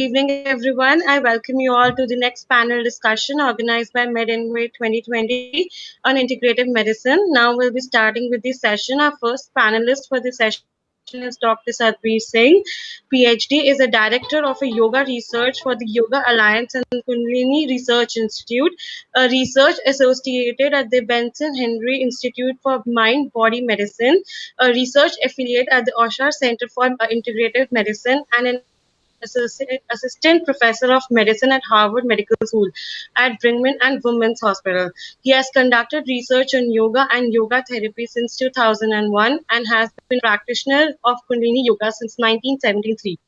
evening, everyone. I welcome you all to the next panel discussion organized by MedInvade 2020 on integrative medicine. Now we'll be starting with the session. Our first panelist for the session is Dr. Sartree Singh, PhD, is a director of a yoga research for the Yoga Alliance and Kundalini Research Institute, a research associated at the Benson Henry Institute for Mind Body Medicine, a research affiliate at the Osher Center for Integrative Medicine, and an assistant professor of medicine at Harvard Medical School at Brigham and Women's Hospital. He has conducted research on yoga and yoga therapy since 2001 and has been a practitioner of Kundalini Yoga since 1973.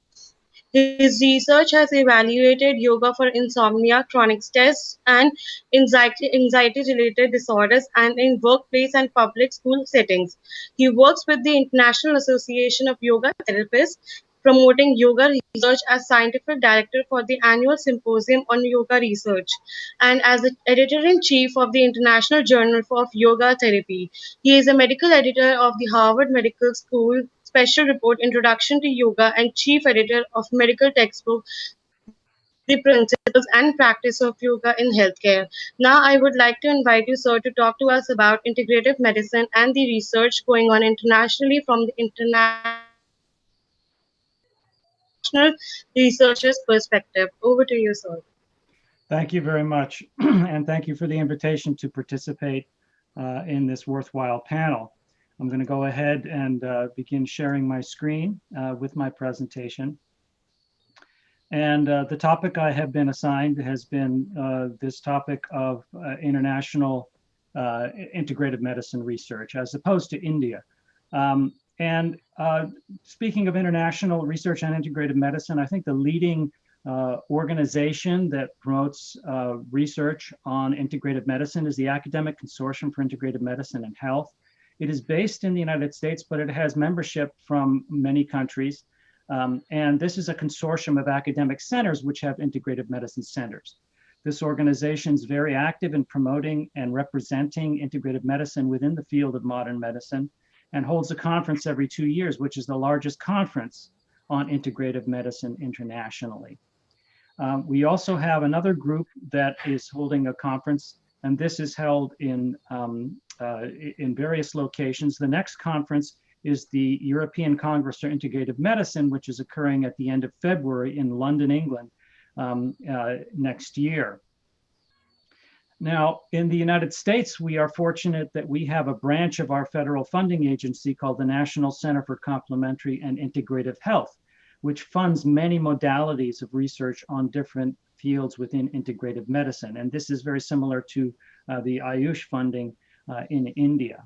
His research has evaluated yoga for insomnia, chronic stress, and anxiety-related disorders, and in workplace and public school settings. He works with the International Association of Yoga Therapists, promoting yoga research as scientific director for the annual symposium on yoga research, and as the editor-in-chief of the International Journal of Yoga Therapy. He is a medical editor of the Harvard Medical School Special Report Introduction to Yoga and chief editor of medical textbook The Principles and Practice of Yoga in Healthcare. Now I would like to invite you, sir, to talk to us about integrative medicine and the research going on internationally from the international researcher's perspective. Over to you, sir. Thank you very much, and thank you for the invitation to participate in this worthwhile panel. I'm going to go ahead and begin sharing my screen with my presentation. And the topic I have been assigned has been this topic of international integrative medicine research as opposed to India. And speaking of international research on integrative medicine, I think the leading organization that promotes research on integrative medicine is the Academic Consortium for Integrative Medicine and Health. It is based in the United States, but it has membership from many countries. And this is a consortium of academic centers which have integrative medicine centers. This organization is very active in promoting and representing integrative medicine within the field of modern medicine and holds a conference every 2 years, which is the largest conference on integrative medicine internationally. We also have another group that is holding a conference, and this is held in various locations. The next conference is the European Congress for Integrative Medicine, which is occurring at the end of February in London, England, next year. Now, in the United States, we are fortunate that we have a branch of our federal funding agency called the National Center for Complementary and Integrative Health, which funds many modalities of research on different fields within integrative medicine. And this is very similar to the AIIMS funding in India.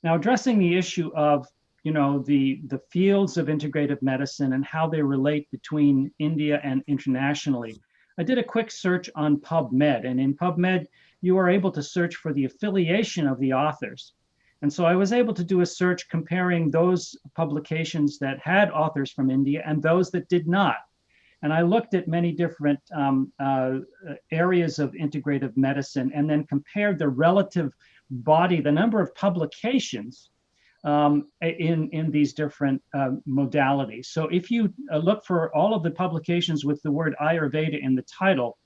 Now, addressing the issue of the fields of integrative medicine and how they relate between India and internationally, I did a quick search on PubMed. And in PubMed, you are able to search for the affiliation of the authors. And so I was able to do a search comparing those publications that had authors from India and those that did not. And I looked at many different areas of integrative medicine and then compared the relative body, the number of publications in these different modalities. So if you look for all of the publications with the word Ayurveda in the title,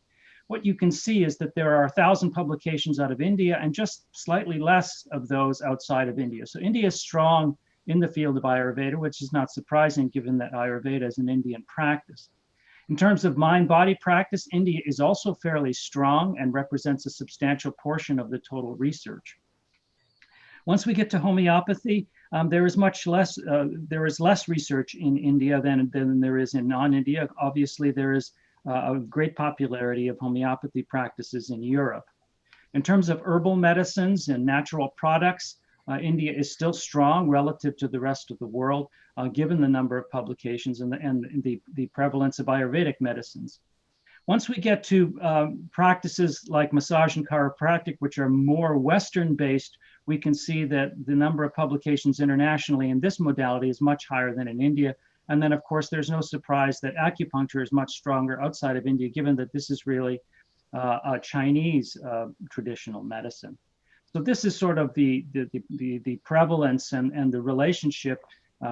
what you can see is that there are 1,000 publications out of India and just slightly less of those outside of India. So India is strong in the field of Ayurveda, which is not surprising given that Ayurveda is an Indian practice. In terms of mind-body practice, India is also fairly strong and represents a substantial portion of the total research. Once we get to homeopathy, there is less research in India than there is in non-India. Obviously, there is a great popularity of homeopathy practices in Europe. In terms of herbal medicines and natural products, India is still strong relative to the rest of the world, given the number of publications and the prevalence of Ayurvedic medicines. Once we get to practices like massage and chiropractic, which are more Western-based, we can see that the number of publications internationally in this modality is much higher than in India. And then, of course, there's no surprise that acupuncture is much stronger outside of India, given that this is really a Chinese traditional medicine. So this is sort of the prevalence and the relationship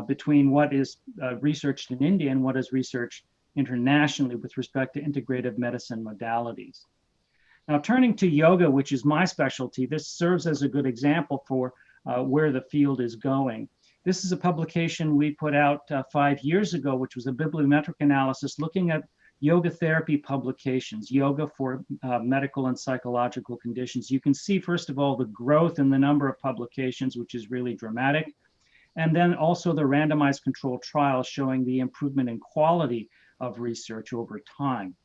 between what is researched in India and what is researched internationally with respect to integrative medicine modalities. Now, turning to yoga, which is my specialty, this serves as a good example for where the field is going. This is a publication we put out 5 years ago, which was a bibliometric analysis looking at yoga therapy publications, yoga for medical and psychological conditions. You can see, first of all, the growth in the number of publications, which is really dramatic. And then also the randomized controlled trials showing the improvement in quality of research over time.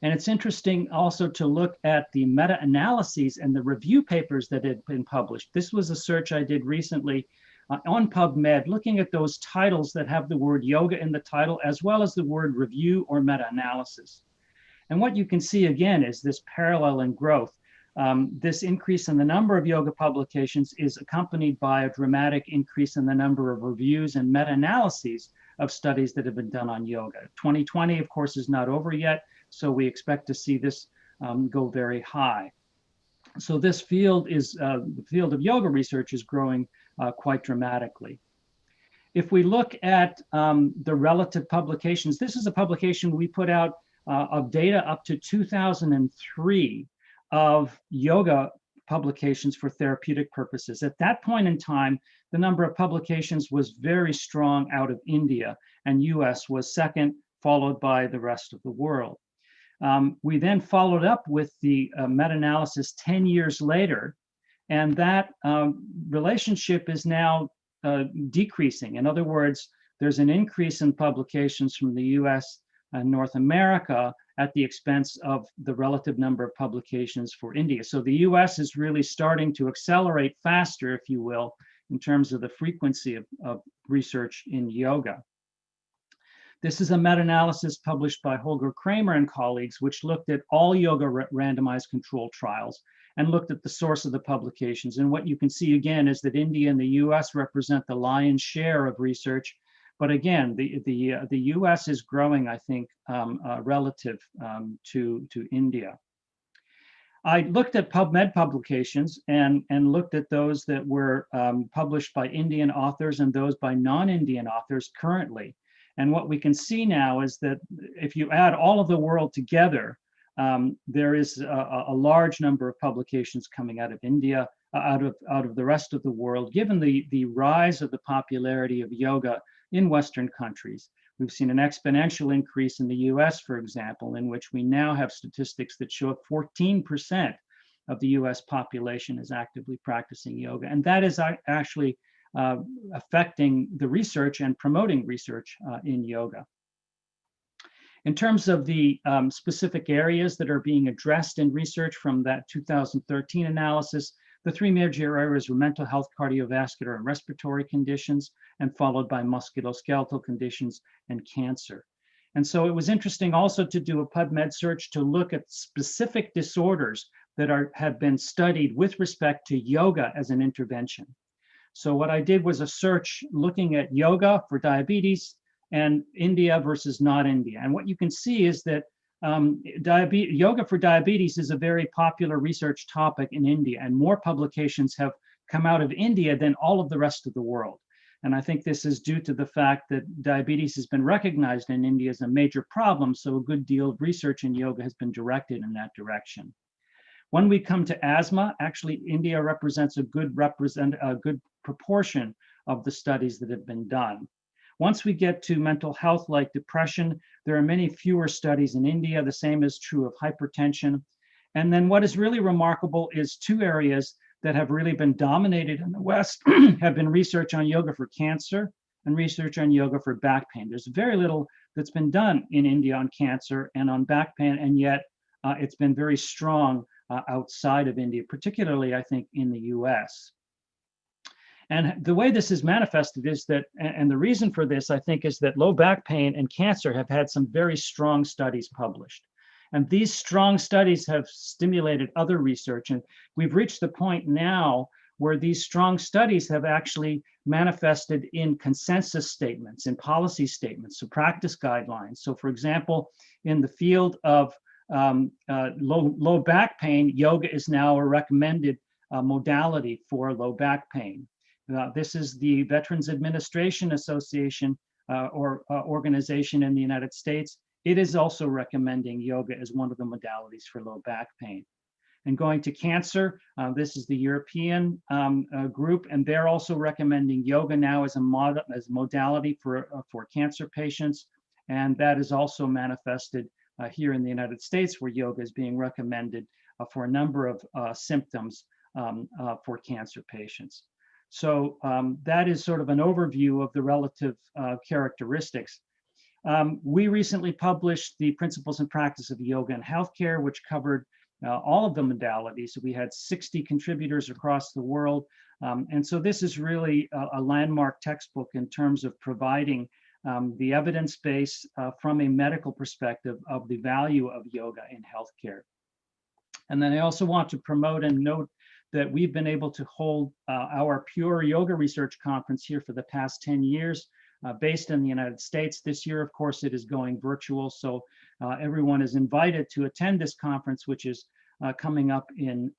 And it's interesting also to look at the meta-analyses and the review papers that had been published. This was a search I did recently on PubMed, looking at those titles that have the word yoga in the title, as well as the word review or meta-analysis. And what you can see again is this parallel in growth. This increase in the number of yoga publications is accompanied by a dramatic increase in the number of reviews and meta-analyses of studies that have been done on yoga. 2020, of course, is not over yet, so we expect to see this go very high. So this field is, the field of yoga research is growing quite dramatically. If we look at the relative publications, this is a publication we put out of data up to 2003 of yoga publications for therapeutic purposes. At that point in time, the number of publications was very strong out of India, and US was second, followed by the rest of the world. We then followed up with the meta-analysis 10 years later, and that relationship is now decreasing. In other words, there's an increase in publications from the US and North America at the expense of the relative number of publications for India. So the US is really starting to accelerate faster, if you will, in terms of the frequency of research in yoga. This is a meta-analysis published by Holger Kramer and colleagues, which looked at all yoga randomized controlled trials and looked at the source of the publications. And what you can see again is that India and the US represent the lion's share of research. But again, the US is growing, I think, relative to India. I looked at PubMed publications and looked at those that were published by Indian authors and those by non-Indian authors currently. And what we can see now is that if you add all of the world together, there is a large number of publications coming out of India, out of the rest of the world, given the rise of the popularity of yoga in Western countries. We've seen an exponential increase in the US, for example, in which we now have statistics that show 14% of the US population is actively practicing yoga. And that is actually affecting the research and promoting research in yoga. In terms of the specific areas that are being addressed in research from that 2013 analysis, the three major areas were mental health, cardiovascular, and respiratory conditions, and followed by musculoskeletal conditions and cancer. And so it was interesting also to do a PubMed search to look at specific disorders that have been studied with respect to yoga as an intervention. So what I did was a search looking at yoga for diabetes and India versus not India. And what you can see is that yoga for diabetes is a very popular research topic in India, and more publications have come out of India than all of the rest of the world. And I think this is due to the fact that diabetes has been recognized in India as a major problem, so a good deal of research in yoga has been directed in that direction. When we come to asthma, actually India represents a good proportion of the studies that have been done. Once we get to mental health like depression, there are many fewer studies in India. The same is true of hypertension. And then what is really remarkable is two areas that have really been dominated in the West have been research on yoga for cancer and research on yoga for back pain. There's very little that's been done in India on cancer and on back pain, and yet it's been very strong outside of India, particularly, I think, in the US. And the way this is manifested is that, and the reason for this, I think, is that low back pain and cancer have had some very strong studies published. And these strong studies have stimulated other research. And we've reached the point now where these strong studies have actually manifested in consensus statements, in policy statements, so practice guidelines. So for example, in the field of low back pain, yoga is now a recommended modality for low back pain. This is the Veterans Administration Association organization in the United States, it is also recommending yoga as one of the modalities for low back pain. And going to cancer, this is the European group, and they're also recommending yoga now as a modality for cancer patients. And that is also manifested here in the United States, where yoga is being recommended for a number of symptoms for cancer patients. So that is sort of an overview of the relative characteristics. We recently published the Principles and Practice of Yoga in Healthcare, which covered all of the modalities. So we had 60 contributors across the world. And so this is really a landmark textbook in terms of providing the evidence base from a medical perspective of the value of yoga in healthcare. And then I also want to promote and note that we've been able to hold our Pure Yoga Research Conference here for the past 10 years, based in the United States. This year, of course, it is going virtual. So everyone is invited to attend this conference, which is coming up in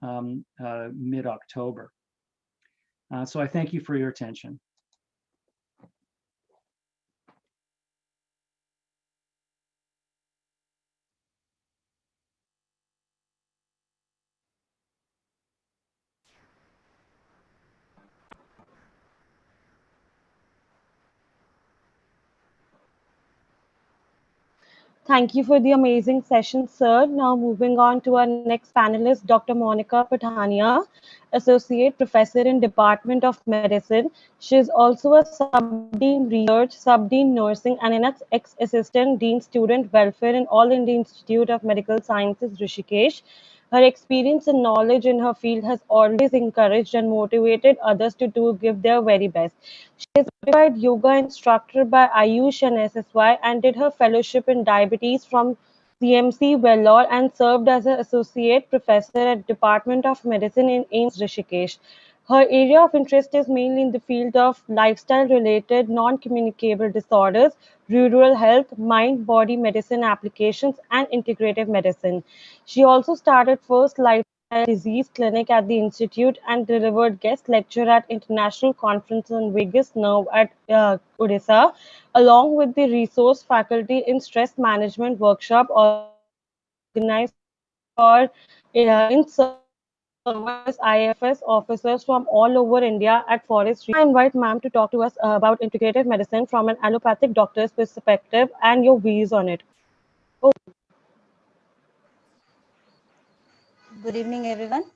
mid-October. So I thank you for your attention. Thank you for the amazing session, sir. Now moving on to our next panelist, Dr. Monica Pathania, Associate Professor in Department of Medicine. She is also a Sub-Dean Research, Sub-Dean Nursing, and an ex-Assistant Dean Student Welfare in All India Institute of Medical Sciences, Rishikesh. Her experience and knowledge in her field has always encouraged and motivated others to give their very best. She is a certified yoga instructor by Ayush and SSY and did her fellowship in diabetes from CMC Vellore and served as an associate professor at Department of Medicine in AIIMS Rishikesh. Her area of interest is mainly in the field of lifestyle-related non-communicable disorders, rural health, mind-body medicine applications, and integrative medicine. She also started first lifestyle disease clinic at the institute and delivered guest lecture at international conference on vagus nerve at Odisha, along with the resource faculty in stress management workshop organized for in service IFS officers from all over India at Forest Region. I invite ma'am to talk to us about integrative medicine from an allopathic doctor's perspective and your views on it. Oh. Good evening, everyone.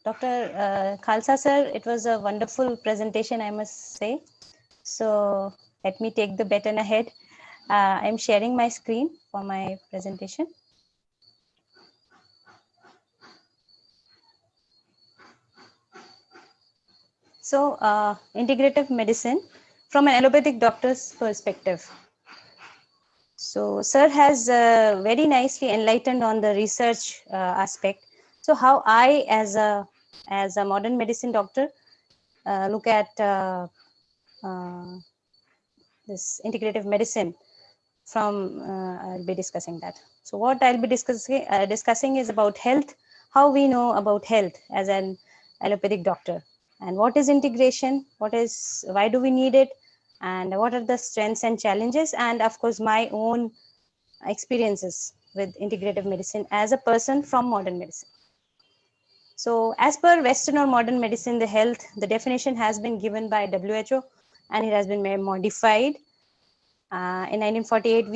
Dr. Khalsa sir, it was a wonderful presentation, I must say. So let me take the baton ahead. I'm sharing my screen for my presentation. So integrative medicine from an allopathic doctor's perspective. So sir has very nicely enlightened on the research aspect. So how I, as a modern medicine doctor, look at this integrative medicine from, I'll be discussing that. So what I'll be discussing is about health, how we know about health as an allopathic doctor, and what is integration, why do we need it, and what are the strengths and challenges, and of course my own experiences with integrative medicine as a person from modern medicine. So as per Western or modern medicine, the definition has been given by WHO and it has been modified. In 1948,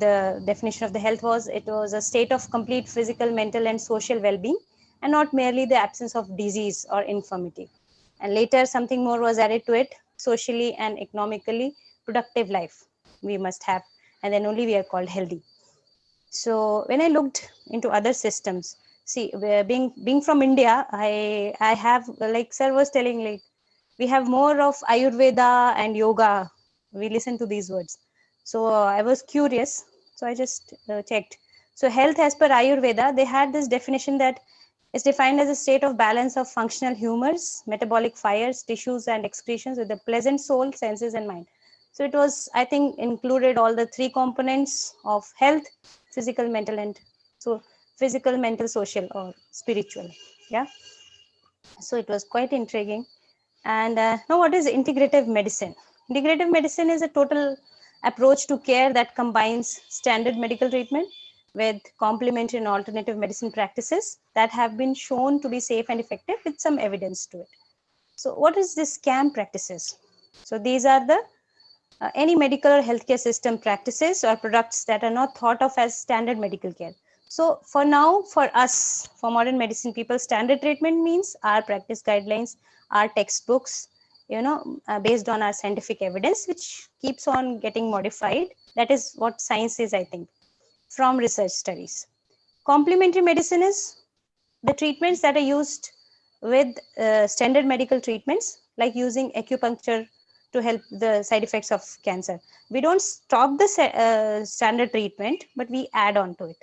the definition of the health was a state of complete physical, mental, and social well-being, and not merely the absence of disease or infirmity. And later, something more was added to it: socially and economically productive life we must have, and then only we are called healthy. So when I looked into other systems, see, being from India, I have, like sir was telling, like we have more of Ayurveda and yoga. We listen to these words. So I was curious. So I just checked. So health as per Ayurveda, they had this definition that is defined as a state of balance of functional humors, metabolic fires, tissues and excretions with a pleasant soul, senses and mind. So it was, I think, included all the three components of health: physical, mental, and so physical, mental, social, or spiritual. Yeah. So it was quite intriguing. And now what is integrative medicine? Integrative medicine is a total approach to care that combines standard medical treatment with complementary and alternative medicine practices that have been shown to be safe and effective with some evidence to it. So what is this CAM practices? So these are the any medical or healthcare system practices or products that are not thought of as standard medical care. So for now, for us, for modern medicine people, standard treatment means our practice guidelines, our textbooks, based on our scientific evidence, which keeps on getting modified. That is what science is, I think, from research studies. Complementary medicine is the treatments that are used with standard medical treatments, like using acupuncture to help the side effects of cancer. We don't stop the standard treatment, but we add on to it.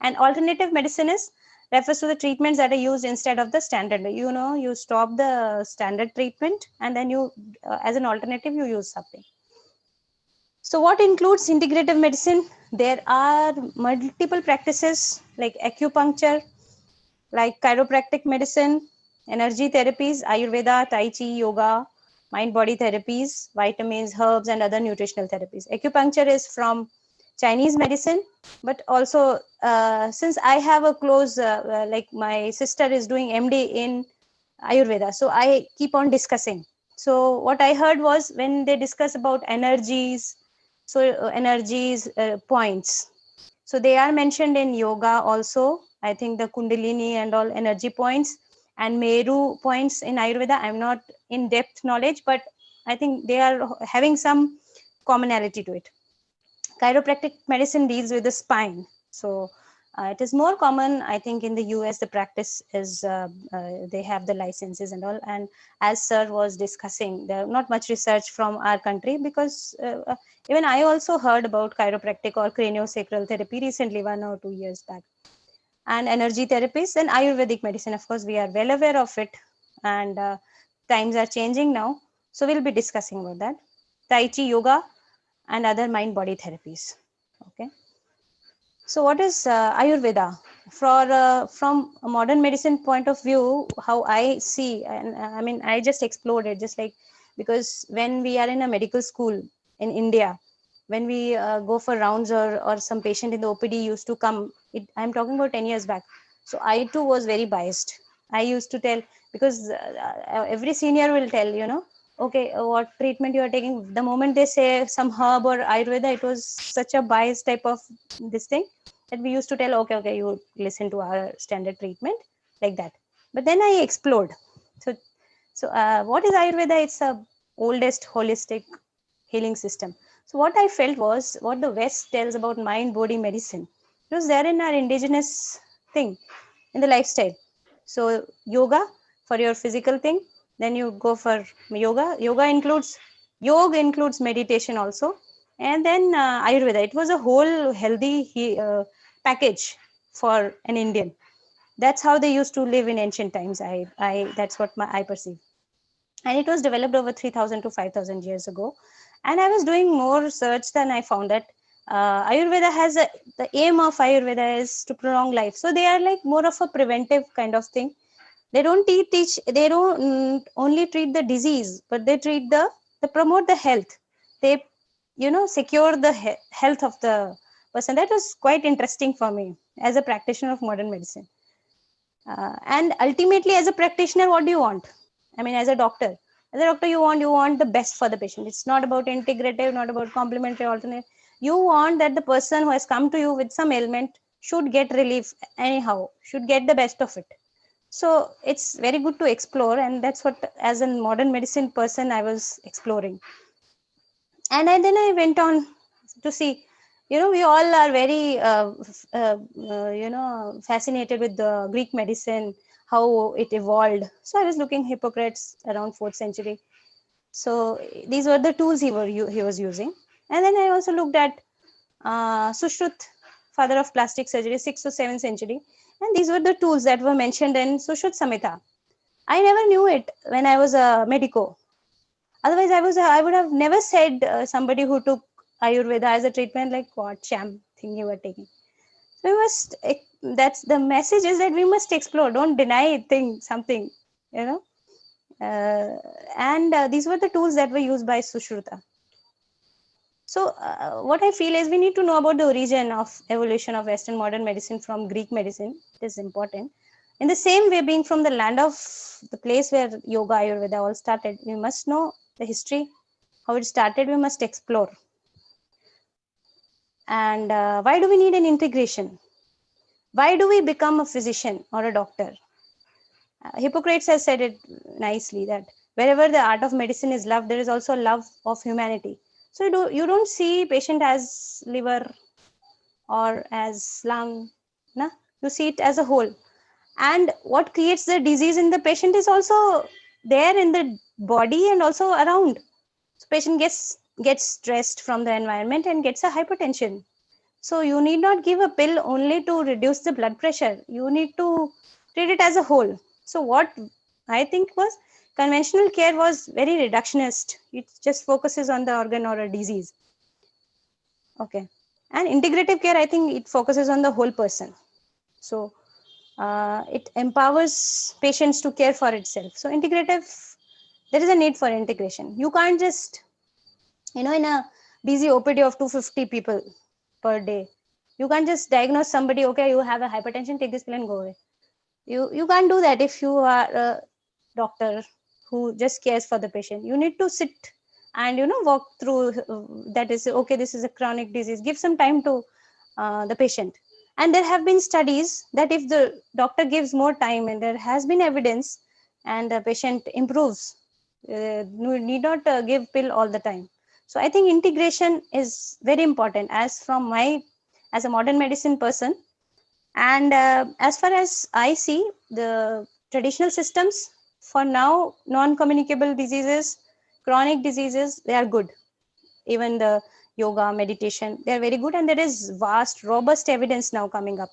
And alternative medicine is refers to the treatments that are used instead of the standard. You stop the standard treatment and then you, as an alternative, you use something. So what includes integrative medicine? There are multiple practices like acupuncture, like chiropractic medicine, energy therapies, Ayurveda, Tai Chi, yoga, mind body therapies, vitamins, herbs, and other nutritional therapies. Acupuncture is from Chinese medicine, but also since I have a close, like my sister is doing MD in Ayurveda, so I keep on discussing. So what I heard was when they discuss about energies, so energies points. So they are mentioned in yoga also. I think the Kundalini and all energy points and Meru points in Ayurveda. I'm not in depth knowledge, but I think they are having some commonality to it. Chiropractic medicine deals with the spine. So it is more common, I think, in the US. The practice is they have the licenses and all. And as Sir was discussing, there are not much research from our country, because even I also heard about chiropractic or craniosacral therapy recently, 1 or 2 years back. And energy therapies and Ayurvedic medicine, of course, we are well aware of it. And times are changing now. So we'll be discussing about that. Tai Chi, yoga, and other mind-body therapies. Okay. So what is Ayurveda? From a modern medicine point of view, how I see, and I mean, I just explored it, just like, because when we are in a medical school in India, when we go for rounds, or some patient in the OPD used to come, I'm talking about 10 years back. So I too was very biased. I used to tell, because every senior will tell, okay, what treatment you are taking. The moment they say some herb or Ayurveda, it was such a biased type of this thing that we used to tell, okay, you listen to our standard treatment, like that. But then I explored. So what is Ayurveda? It's the oldest holistic healing system. So what I felt was what the West tells about mind body medicine. It was there in our indigenous thing, in the lifestyle. So yoga for your physical thing, then you go for yoga. Yoga includes meditation also, and then Ayurveda. It was a whole healthy package for an Indian. That's how they used to live in ancient times. That's what I perceive. And it was developed over 3,000 to 5,000 years ago. And I was doing more research, than I found that Ayurveda the aim of Ayurveda is to prolong life. So they are like more of a preventive kind of thing. They don't they don't only treat the disease, but they promote the health. They, secure the health of the person. That was quite interesting for me as a practitioner of modern medicine. And ultimately, as a practitioner, what do you want? I mean, as a doctor, you want the best for the patient. It's not about integrative, not about complementary, alternate. You want that the person who has come to you with some ailment should get relief anyhow, should get the best of it. So it's very good to explore, and that's what, as a modern medicine person, I was exploring. And then I went on to see, we all are very, fascinated with the Greek medicine, how it evolved. So I was looking Hippocrates around 4th century. So these were the tools he was using. And then I also looked at Sushrut, father of plastic surgery, 6th to 7th century. And these were the tools that were mentioned in Sushrut Samhita. I never knew it when I was a medico. Otherwise, I would have never said somebody who took Ayurveda as a treatment, like, what sham thing you were taking. So that's the message, is that we must explore. Don't deny something, And these were the tools that were used by Sushruta. So what I feel is we need to know about the origin of evolution of Western modern medicine from Greek medicine. It is important. In the same way, being from the land of the place where yoga, Ayurveda all started, we must know the history, how it started, we must explore. And why do we need an integration? Why do we become a physician or a doctor? Hippocrates has said it nicely that wherever the art of medicine is loved, there is also love of humanity. So you don't see patient as liver or as lung, na? You see it as a whole. And what creates the disease in the patient is also there in the body and also around. So patient gets stressed from the environment and gets a hypertension. So you need not give a pill only to reduce the blood pressure. You need to treat it as a whole. So what I think was conventional care was very reductionist. It just focuses on the organ or a disease. Okay. And integrative care, I think it focuses on the whole person. So it empowers patients to care for itself. So integrative, there is a need for integration. You can't just, in a busy OPD of 250 people per day, you can't just diagnose somebody, okay, you have a hypertension, take this pill and go away. You can't do that if you are a doctor who just cares for the patient. You need to sit and walk through that is okay, this is a chronic disease, give some time to the patient. And there have been studies that if the doctor gives more time and there has been evidence and the patient improves, you need not give pill all the time. So I think integration is very important as a modern medicine person. And as far as I see, the traditional systems for now, non-communicable diseases, chronic diseases, they are good. Even the yoga, meditation, they are very good. And there is vast, robust evidence now coming up.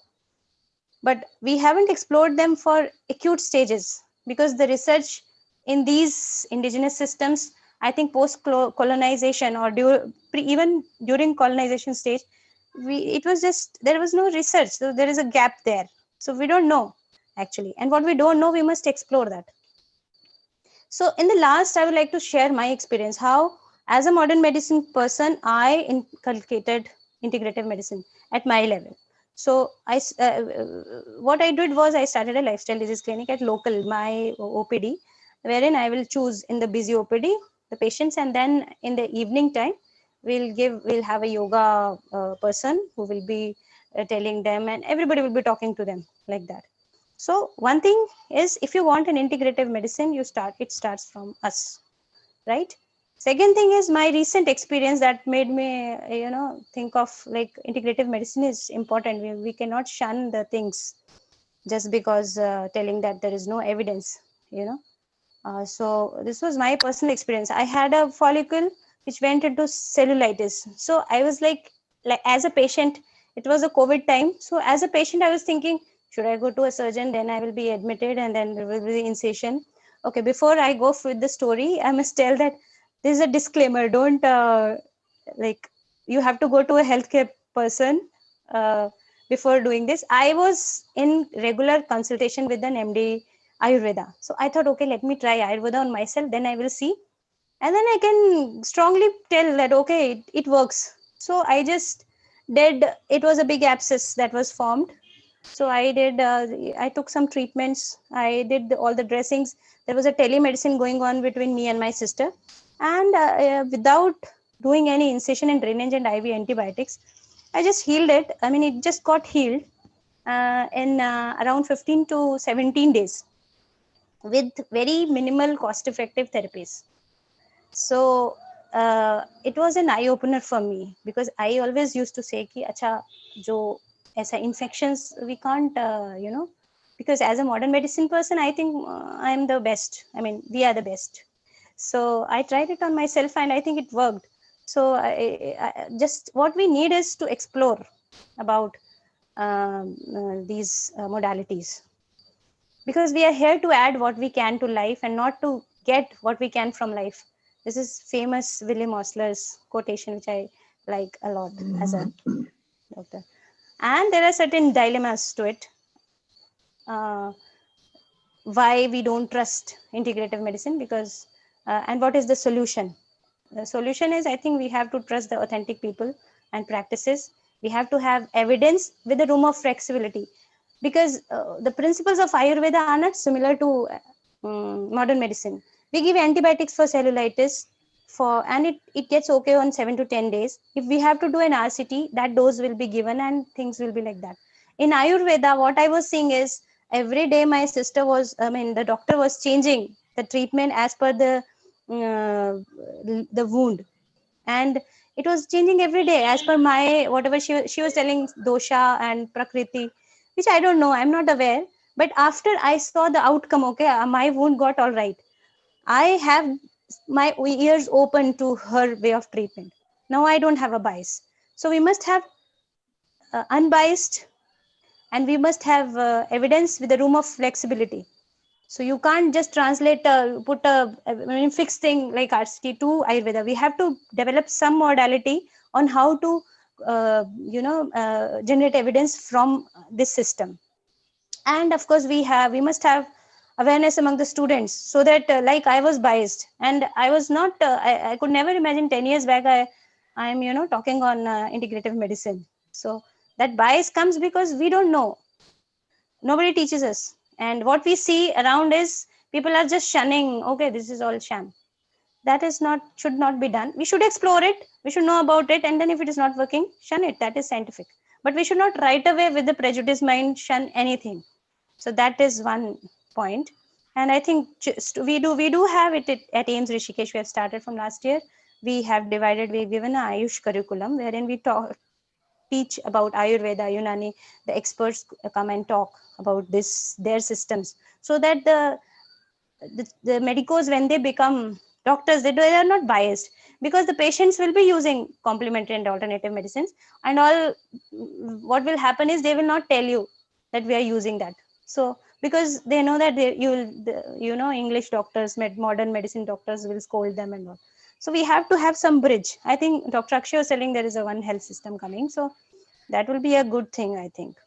But we haven't explored them for acute stages because the research in these indigenous systems, I think post-colonization or even during colonization stage, there was no research. So there is a gap there. So we don't know actually. And what we don't know, we must explore that. So in the last, I would like to share my experience, how as a modern medicine person, I inculcated integrative medicine at my level. So what I did was I started a lifestyle disease clinic at my OPD, wherein I will choose in the busy OPD the patients, and then in the evening time we'll have a yoga person who will be telling them, and everybody will be talking to them like that. So one thing is, if you want an integrative medicine, it starts from us, right? Second thing is my recent experience that made me, think of like integrative medicine is important. We cannot shun the things just because telling that there is no evidence, so this was my personal experience. I had a follicle which went into cellulitis. So I was like as a patient, it was a COVID time. So as a patient, I was thinking, should I go to a surgeon? Then I will be admitted and then there will be the incision. Okay, before I go with the story, I must tell that this is a disclaimer. Don't you have to go to a healthcare person before doing this. I was in regular consultation with an MD Ayurveda. So I thought, okay, let me try Ayurveda on myself, then I will see. And then I can strongly tell that, okay, it works. So I just did, it was a big abscess that was formed. So I took some treatments. I did all the dressings. There was a telemedicine going on between me and my sister. And without doing any incision and drainage and IV antibiotics, I just healed it. I mean, it just got healed in around 15 to 17 days with very minimal cost-effective therapies. So it was an eye-opener for me, because I always used to say ki acha jo aisa infections we can't because as a modern medicine person, I think I'm the best. I mean, we are the best. So I tried it on myself and I think it worked. So I just what we need is to explore about these modalities, because we are here to add what we can to life and not to get what we can from life. This is famous William Osler's quotation, which I like a lot as a doctor. And there are certain dilemmas to it. why we don't trust integrative medicine, because and what is the solution. The solution is, I think we have to trust the authentic people and practices. We have to have evidence with a room of flexibility, because the principles of Ayurveda are not similar to modern medicine. We give antibiotics for cellulitis, and it gets okay on 7 to 10 days. If we have to do an RCT, that dose will be given and things will be like that. In Ayurveda, what I was seeing is, every day my sister was, the doctor was changing the treatment as per the wound, and it was changing every day as per my whatever she was telling, dosha and prakriti, which I don't know, I'm not aware. But after I saw the outcome, okay, my wound got all right. I have my ears open to her way of treatment. Now I don't have a bias. So we must have unbiased, and we must have evidence with a room of flexibility. So you can't just translate, put fixed thing like RCT to Ayurveda. We have to develop some modality on how to, generate evidence from this system. And of course, we must have awareness among the students, so that like I was biased, and I was not. I could never imagine 10 years back I'm talking on integrative medicine. So that bias comes because we don't know. Nobody teaches us, and what we see around is people are just shunning. Okay, this is all sham. That is not, should not be done. We should explore it, we should know about it, and then if it is not working, shun it. That is scientific. But we should not right away with the prejudice mind shun anything. So that is one point. And I think just we do have it at AIIMS Rishikesh. We have started from last year. We've given an Ayush curriculum wherein we teach about Ayurveda, Unani. The experts come and talk about their systems, so that the medicos, when they become doctors, they are not biased, because the patients will be using complementary and alternative medicines, and all. What will happen is, they will not tell you that we are using that. So because they know that English doctors, modern medicine doctors will scold them and all. So we have to have some bridge. I think Dr. Akshay was telling there is a one health system coming, so that will be a good thing, I think.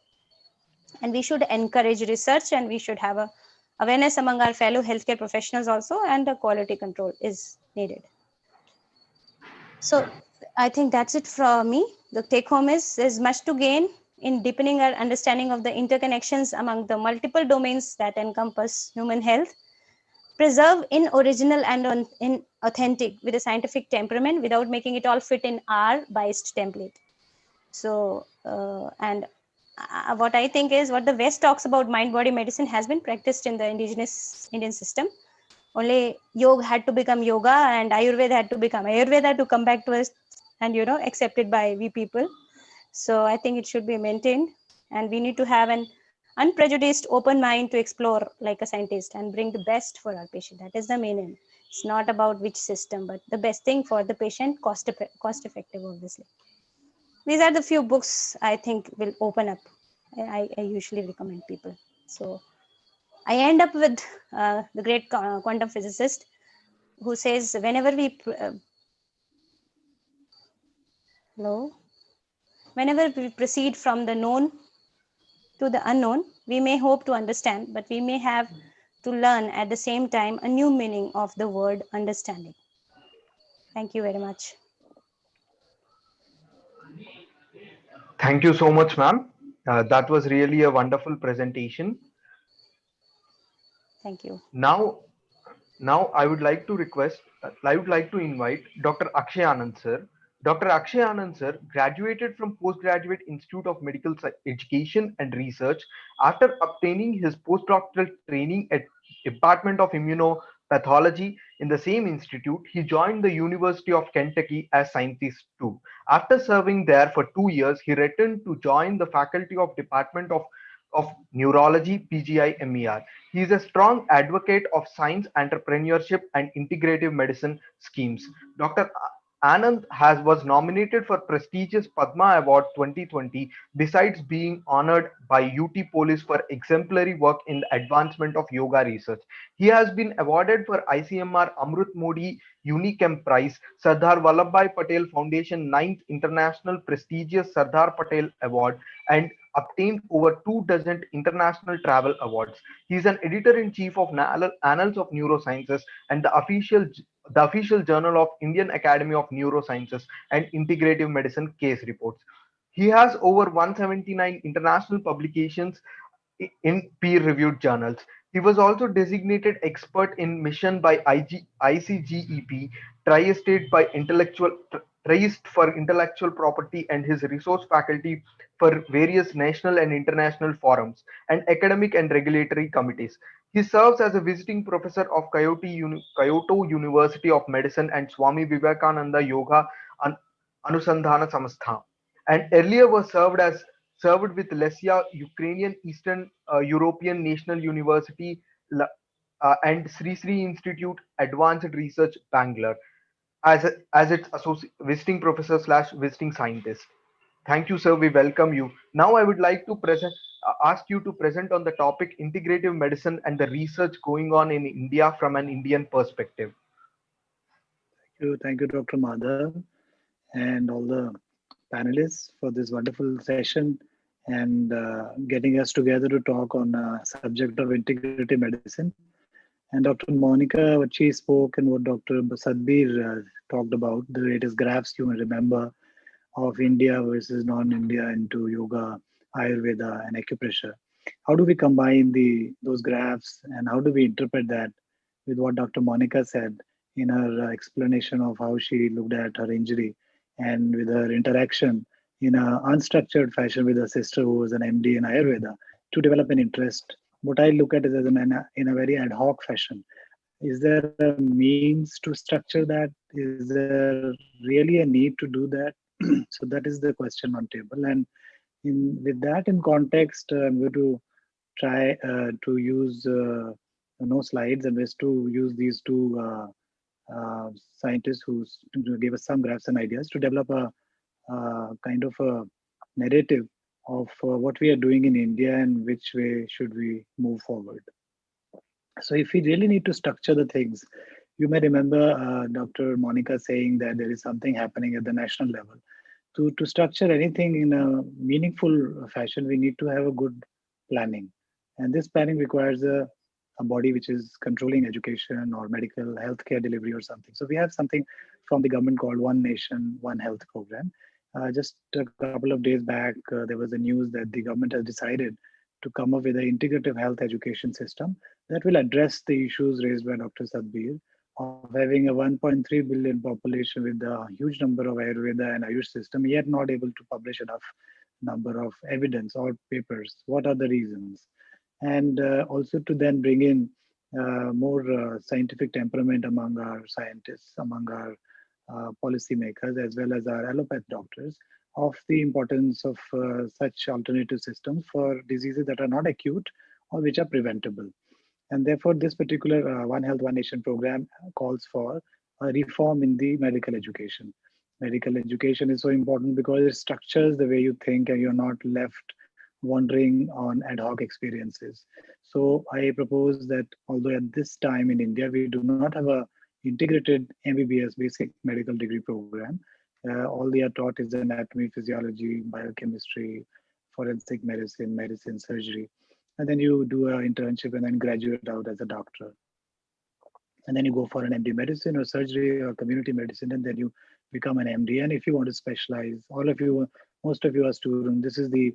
And we should encourage research, and we should have a awareness among our fellow healthcare professionals also, and the quality control is needed. So I think that's it from me. The take home is, there's much to gain in deepening our understanding of the interconnections among the multiple domains that encompass human health. Preserve in original and in authentic with a scientific temperament, without making it all fit in our biased template. So what I think is, what the West talks about mind-body medicine has been practiced in the indigenous Indian system. Only yoga had to become yoga, and Ayurveda had to become Ayurveda to come back to us and accepted by we people. So I think it should be maintained, and we need to have an unprejudiced, open mind to explore like a scientist and bring the best for our patient. That is the main aim. It's not about which system, but the best thing for the patient, cost effective, obviously. These are the few books I think will open up. I usually recommend people. So I end up with the great quantum physicist, who says, whenever we proceed from the known to the unknown, we may hope to understand, but we may have to learn at the same time a new meaning of the word understanding. Thank you very much. Thank you so much, ma'am. That was really a wonderful presentation. Thank you. Now I would like to invite Dr. Akshay Anand sir. Dr. Akshay Anand sir graduated from Postgraduate Institute of Medical Education and Research. After obtaining his postdoctoral training at Department of Immunopathology in the same institute, he joined the University of Kentucky as scientist too. After serving there for 2 years, he returned to join the faculty of Department of Neurology, PGIMER. He is a strong advocate of science, entrepreneurship, and integrative medicine schemes. Dr. was nominated for prestigious Padma Award 2020 besides being honored by UT Police for exemplary work in the advancement of yoga research. He has been awarded for ICMR Amrut Modi Unichem Prize, Sardar Vallabhbhai Patel Foundation 9th International prestigious Sardar Patel Award, and obtained over 2 dozen international travel awards. He is an editor-in-chief of Annals of Neurosciences and the official journal of Indian Academy of Neurosciences and Integrative Medicine case reports. He has over 179 international publications in peer-reviewed journals. He was also designated expert in mission by ICGEP, Tri-State by Triest for Intellectual Property, and his resource faculty for various national and international forums and academic and regulatory committees. He serves as a visiting professor of Kyoto University of Medicine and Swami Vivekananda Yoga Anusandhana Samastha, and earlier was served with Lesia Ukrainian Eastern European National University and Sri Sri Institute Advanced Research Bangalore as its visiting professor slash visiting scientist. Thank you, sir. We welcome you. Now I would like to ask you to present on the topic integrative medicine and the research going on in India from an Indian perspective. Thank you, Dr. Madhav, and all the panelists for this wonderful session and getting us together to talk on a subject of integrative medicine. And Dr. Monica, what she spoke and what Dr. Sadbir talked about, the latest graphs you may remember of India versus non-India into yoga, Ayurveda, and acupressure. How do we combine those graphs and how do we interpret that with what Dr. Monica said in her explanation of how she looked at her injury and with her interaction in an unstructured fashion with her sister who was an MD in Ayurveda to develop an interest. What I look at is as in a very ad hoc fashion. Is there a means to structure that? Is there really a need to do that? So that is the question on table. And with that in context, I'm going to try to use no slides and just to use these two scientists who gave us some graphs and ideas to develop a kind of a narrative of what we are doing in India and which way should we move forward. So if we really need to structure the things, you may remember Dr. Monica saying that there is something happening at the national level. To structure anything in a meaningful fashion, we need to have a good planning. And this planning requires a body which is controlling education or medical healthcare delivery or something. So we have something from the government called One Nation, One Health program. Just a couple of days back, there was a news that the government has decided to come up with an integrative health education system that will address the issues raised by Dr. Sadbir of having a 1.3 billion population with a huge number of Ayurveda and Ayush system, yet not able to publish enough number of evidence or papers. What are the reasons? And also to then bring in more scientific temperament among our scientists, among our policymakers, as well as our allopathy doctors, of the importance of such alternative systems for diseases that are not acute or which are preventable. And therefore, this particular One Health, One Nation program calls for a reform in the medical education. Medical education is so important because it structures the way you think and you're not left wandering on ad hoc experiences. So I propose that although at this time in India, we do not have a integrated MBBS basic medical degree program, all they are taught is anatomy, physiology, biochemistry, forensic medicine, medicine, surgery. And then you do an internship and then graduate out as a doctor. And then you go for an MD medicine or surgery or community medicine, and then you become an MD. And if you want to specialize, all of you, most of you are students, this is the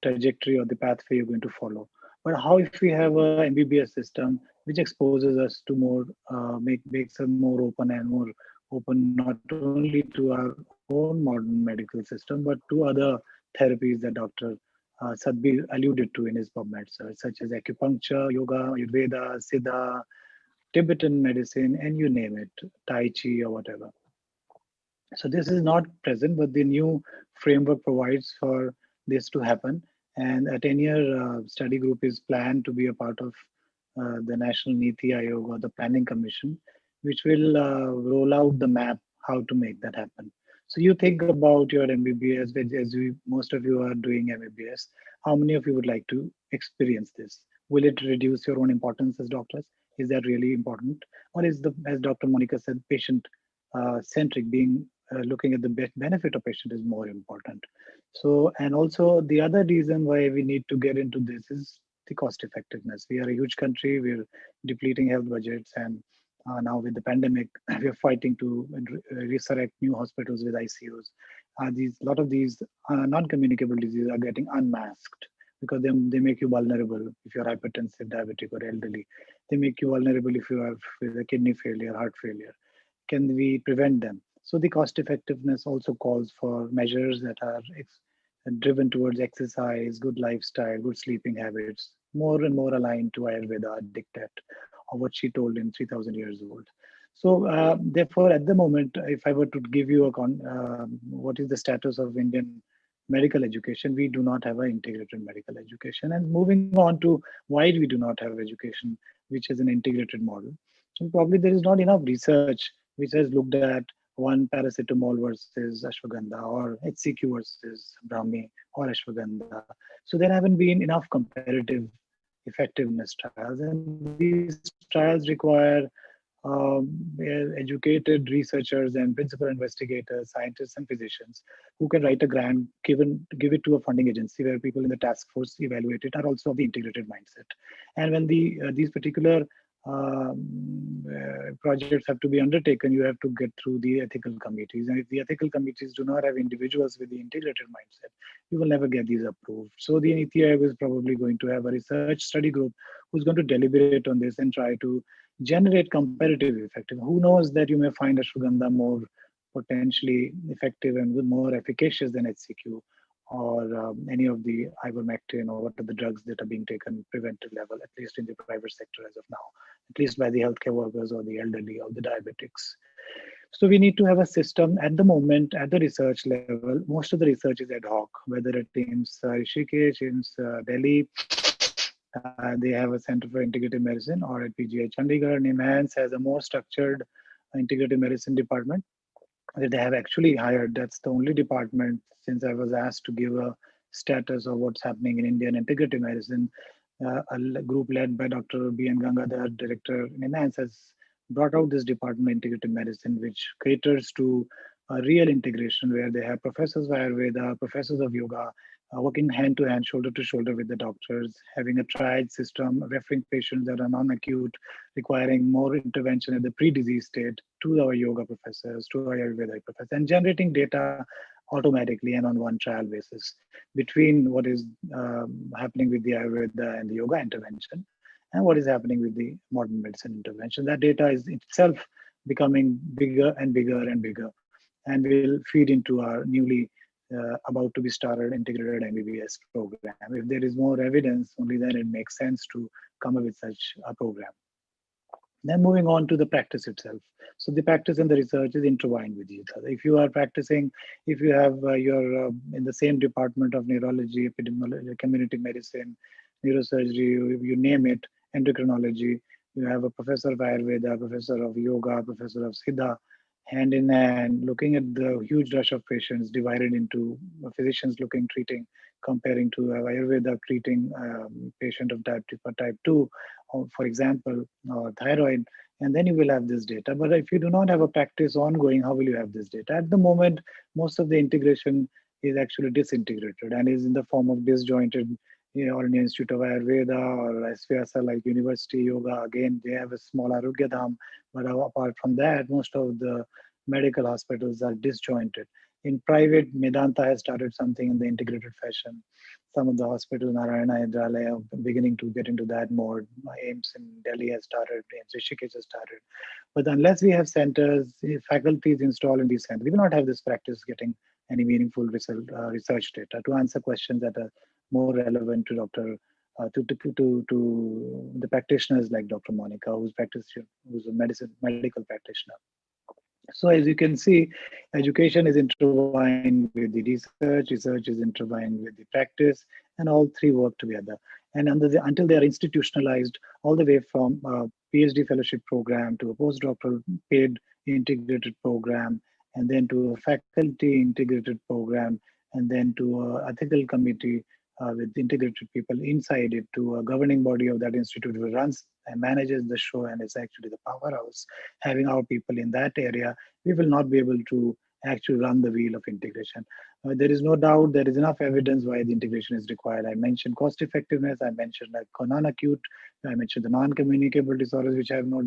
trajectory or the pathway you're going to follow. But how if we have a MBBS system which exposes us to more, makes us more open and more open not only to our own modern medical system, but to other therapies that Dr. Sadbir alluded to in his PubMed search, such as acupuncture, yoga, Ayurveda, Siddha, Tibetan medicine, and you name it, Tai Chi or whatever. So this is not present, but the new framework provides for this to happen. And a 10-year study group is planned to be a part of the National Niti Aayog or the Planning Commission, which will roll out the map. how to make that happen. So you think about your MBBS, most of you are doing MBBS. How many of you would like to experience this? Will it reduce your own importance as doctors? Is that really important? Or is the, as Dr. Monica said, patient centric, being looking at the benefit of patient is more important? So, and also the other reason why we need to get into this is the cost effectiveness. We are a huge country, we're depleting health budgets, and now with the pandemic, we are fighting to resurrect new hospitals with ICUs. A lot of these non-communicable diseases are getting unmasked because they make you vulnerable if you're hypertensive, diabetic, or elderly. They make you vulnerable if you have with a kidney failure, heart failure. Can we prevent them? So the cost effectiveness also calls for measures that are driven towards exercise, good lifestyle, good sleeping habits, more and more aligned to Ayurveda dictate or what she told in 3,000 years old. So therefore, at the moment, if I were to give you what is the status of Indian medical education, we do not have an integrated medical education. And moving on to why we do not have education, which is an integrated model. So probably there is not enough research which has looked at one paracetamol versus ashwagandha or HCQ versus Brahmi or ashwagandha. So there haven't been enough comparative effectiveness trials, and these trials require educated researchers and principal investigators, scientists, and physicians who can write a grant, give it to a funding agency where people in the task force evaluate it are also of the integrated mindset. And when these particular projects have to be undertaken, you have to get through the ethical committees. And if the ethical committees do not have individuals with the integrated mindset, you will never get these approved. So the NITI Aayog is probably going to have a research study group who's going to deliberate on this and try to generate comparative effective. Who knows that you may find ashwagandha more potentially effective and more efficacious than HCQ or any of the ivermectin or what are the drugs that are being taken preventive level, at least in the private sector as of now, at least by the healthcare workers or the elderly or the diabetics. So we need to have a system at the moment at the research level. Most of the research is ad hoc, whether at AIIMS Rishikesh, AIIMS Delhi, they have a Center for Integrative Medicine, or at PGI Chandigarh. AIIMS has a more structured integrative medicine department that they have actually hired. That's the only department, since I was asked to give a status of what's happening in Indian integrative medicine. A group led by Dr. B.N. Gangadhar, director in AIIMS, has brought out this department, integrative medicine, which caters to a real integration where they have professors of Ayurveda, professors of yoga, working hand to hand, shoulder to shoulder with the doctors, having a triage system, referring patients that are non-acute, requiring more intervention at the pre-disease state to our yoga professors, to our Ayurvedic professors, and generating data automatically and on one trial basis between what is happening with the Ayurveda and the yoga intervention and what is happening with the modern medicine intervention. That data is itself becoming bigger and bigger and bigger, and will feed into our newly about to be started integrated MBBS program. If there is more evidence, only then it makes sense to come up with such a program. Then moving on to the practice itself. So the practice and the research is intertwined with each other. If you are practicing, if you have you're in the same department of neurology, epidemiology, community medicine, neurosurgery, you name it, endocrinology, you have a professor of Ayurveda, professor of yoga, professor of Siddha, hand in hand, looking at the huge rush of patients divided into physicians treating, comparing to Ayurveda treating patient of type 2, or for example, thyroid, and then you will have this data. But if you do not have a practice ongoing, how will you have this data? At the moment, most of the integration is actually disintegrated and is in the form of disjointed, or an Institute of Ayurveda or SVSL like University Yoga. Again, they have a small Arogya Dham, but apart from that, most of the medical hospitals are disjointed. In private, Medanta has started something in the integrated fashion. Some of the hospitals, Narayana Hyderalaya, are beginning to get into that mode. AIIMS in Delhi has started, AIIMS Rishikesh has started. But unless we have centers, faculties installed in these centers, we will not have this practice getting any meaningful research data to answer questions that are more relevant to to the practitioners like Dr. Monica, who's a medical practitioner. So as you can see, education is intertwined with the research is intertwined with the practice, and all three work together. And until they are institutionalized, all the way from a PhD fellowship program to a postdoctoral paid integrated program and then to a faculty integrated program, and then to a ethical committee with integrated people inside it, to a governing body of that institute who runs and manages the show and is actually the powerhouse. Having our people in that area, we will not be able to actually run the wheel of integration. There is no doubt there is enough evidence why the integration is required. I mentioned cost effectiveness, I mentioned like non-acute, I mentioned the non-communicable disorders which have no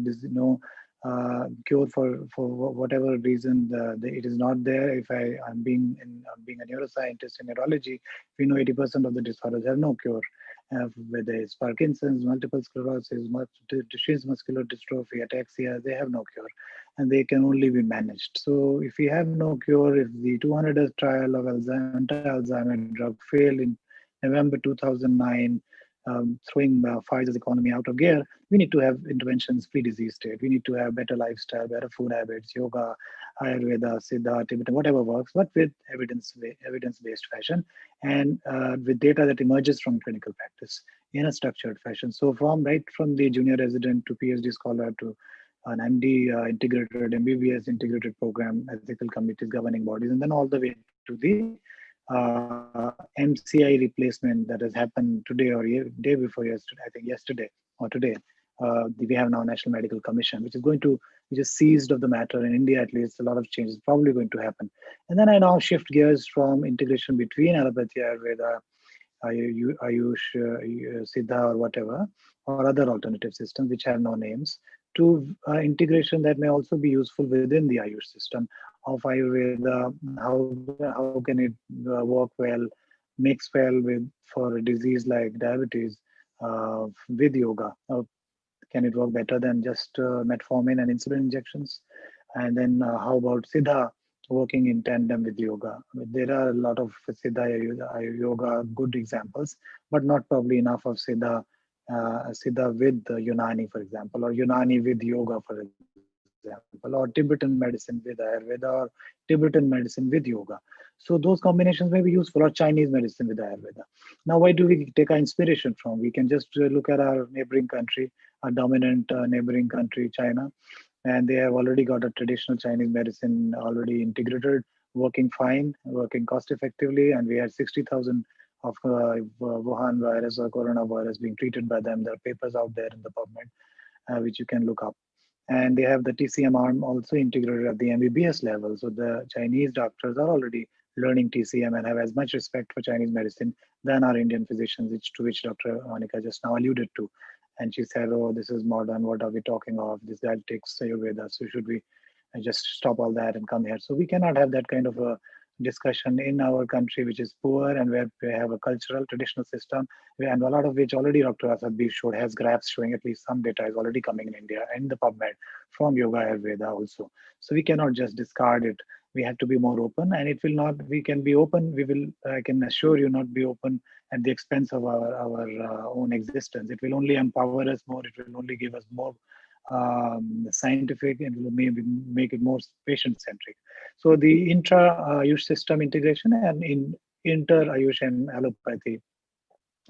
cure for whatever reason it is not there. If I'm being a neuroscientist in neurology, we know 80% of the disorders have no cure. Whether it's Parkinson's, multiple sclerosis, Duchenne muscular dystrophy, ataxia, they have no cure, and they can only be managed. So if we have no cure, if the 200 trial of anti-Alzheimer drug failed in November 2009, throwing Pfizer's economy out of gear, we need to have interventions pre-disease state. We need to have better lifestyle, better food habits, yoga, Ayurveda, Siddha, Tibetan, whatever works, but with evidence-based fashion, and with data that emerges from clinical practice in a structured fashion. So right from the junior resident to PhD scholar to an MD integrated, MBBS integrated program, ethical committees, governing bodies, and then all the way to the MCI replacement that has happened today or day before yesterday, I think yesterday or today. We have now National Medical Commission, which is seized of the matter in India. At least a lot of change is probably going to happen. And then I now shift gears from integration between allopathy, Ayurveda, Ayush, Siddha, or whatever, or other alternative systems which have no names, to integration that may also be useful within the Ayush system of Ayurveda. How can it work well, mix well for a disease like diabetes with yoga? Can it work better than just metformin and insulin injections? And then how about Siddha working in tandem with yoga? There are a lot of Siddha yoga good examples, but not probably enough of Siddha with Unani, for example, or Unani with yoga, for example, or Tibetan medicine with Ayurveda, or Tibetan medicine with yoga. So those combinations may be useful, or Chinese medicine with Ayurveda. Now, why do we take our inspiration from? We can just look at our neighboring country, our dominant neighboring country, China, and they have already got a traditional Chinese medicine already integrated, working fine, working cost effectively, and we had 60,000 of Wuhan virus or coronavirus being treated by them. There are papers out there in the PubMed, which you can look up. And they have the TCM arm also integrated at the MBBS level. So the Chinese doctors are already learning TCM and have as much respect for Chinese medicine than our Indian physicians, to which Dr. Monica just now alluded to. And she said, oh, this is modern. What are we talking of? This guy takes Ayurveda. So should we just stop all that and come here? So we cannot have that kind of a discussion in our country, which is poor and where we have a cultural traditional system, and a lot of which already Dr. Asad showed has graphs showing at least some data is already coming in India and the PubMed from Yoga Ayurveda also. So we cannot just discard it. We have to be more open, and it will not, we can be open, we will, I can assure you, not be open at the expense of our own existence. It will only empower us more, it will only give us more scientific, and will maybe make it more patient-centric. So the intra-Ayush system integration and in inter-Ayush and allopathy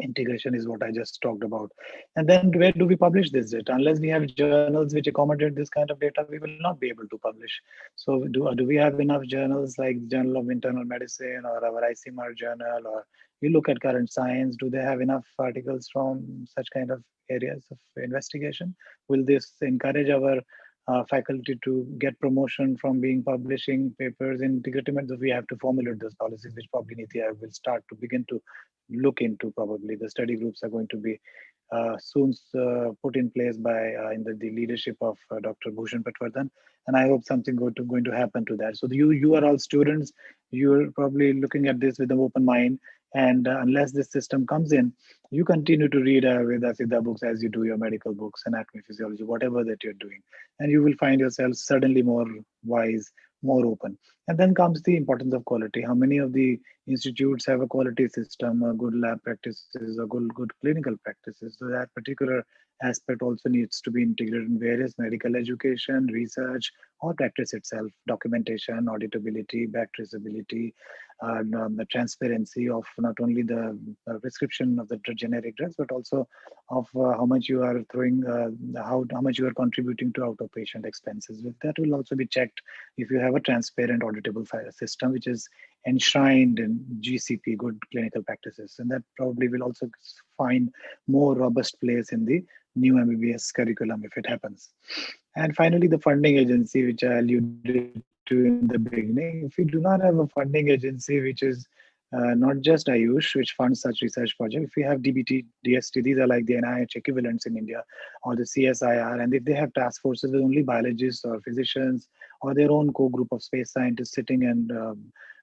integration is what I just talked about. And then where do we publish this data? Unless we have journals which accommodate this kind of data, we will not be able to publish. So do we have enough journals like Journal of Internal Medicine or our AIIMS journal, or you look at Current Science, do they have enough articles from such kind of areas of investigation? Will this encourage our faculty to get promotion from being publishing papers in integrative medicine? We have to formulate those policies, which probably Niti Aayog will start to begin to look into. Probably the study groups are going to be soon put in place by in the leadership of Dr. Bhushan Patwardhan, and I hope something going to happen to that. So you are all students. You're probably looking at this with an open mind, and unless this system comes in, you continue to read Ayurveda Siddha books as you do your medical books, anatomy, physiology, whatever that you're doing, and you will find yourself suddenly more wise, more open. And then comes the importance of quality. How many of the institutes have a quality system, good lab practices, or good clinical practices? So that particular aspect also needs to be integrated in various medical education, research, or practice itself, documentation, auditability, back traceability, the transparency of not only the prescription of the generic drugs, but also of how much you are throwing, how much you are contributing to out-of-patient expenses. That will also be checked if you have a transparent auditable system, which is enshrined in GCP, good clinical practices. And that probably will also find more robust place in the new MBBS curriculum if it happens. And finally, the funding agency, which I alluded to in the beginning. If we do not have a funding agency, which is not just AYUSH, which funds such research projects, if we have DBT, DST, these are like the NIH equivalents in India, or the CSIR, and if they have task forces with only biologists or physicians or their own core group of space scientists sitting and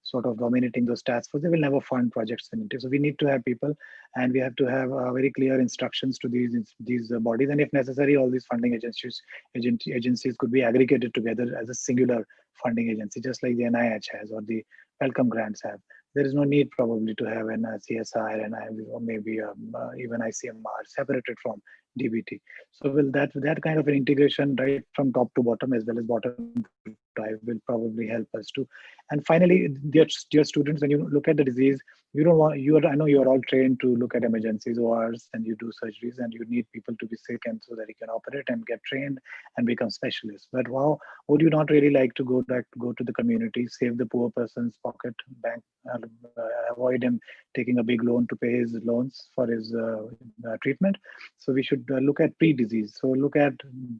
sort of dominating those task forces, they will never fund projects in India. So we need to have people, and we have to have very clear instructions to these bodies, and if necessary, all these funding agencies could be aggregated together as a singular funding agency, just like the NIH has or the Wellcome grants have. There is no need probably to have an CSI and or maybe even ICMR separated from DBT. So will that kind of an integration right from top to bottom as well as bottom to top will probably help us too. And finally, dear students, when you look at the disease, you don't want I know you are all trained to look at emergencies, ORs, and you do surgeries, and you need people to be sick and so that you can operate and get trained and become specialists. But wow, would you not really like to go to the community, save the poor person's pocket, bank, avoid him taking a big loan to pay his loans for his treatment? So we should look at pre-disease. So look at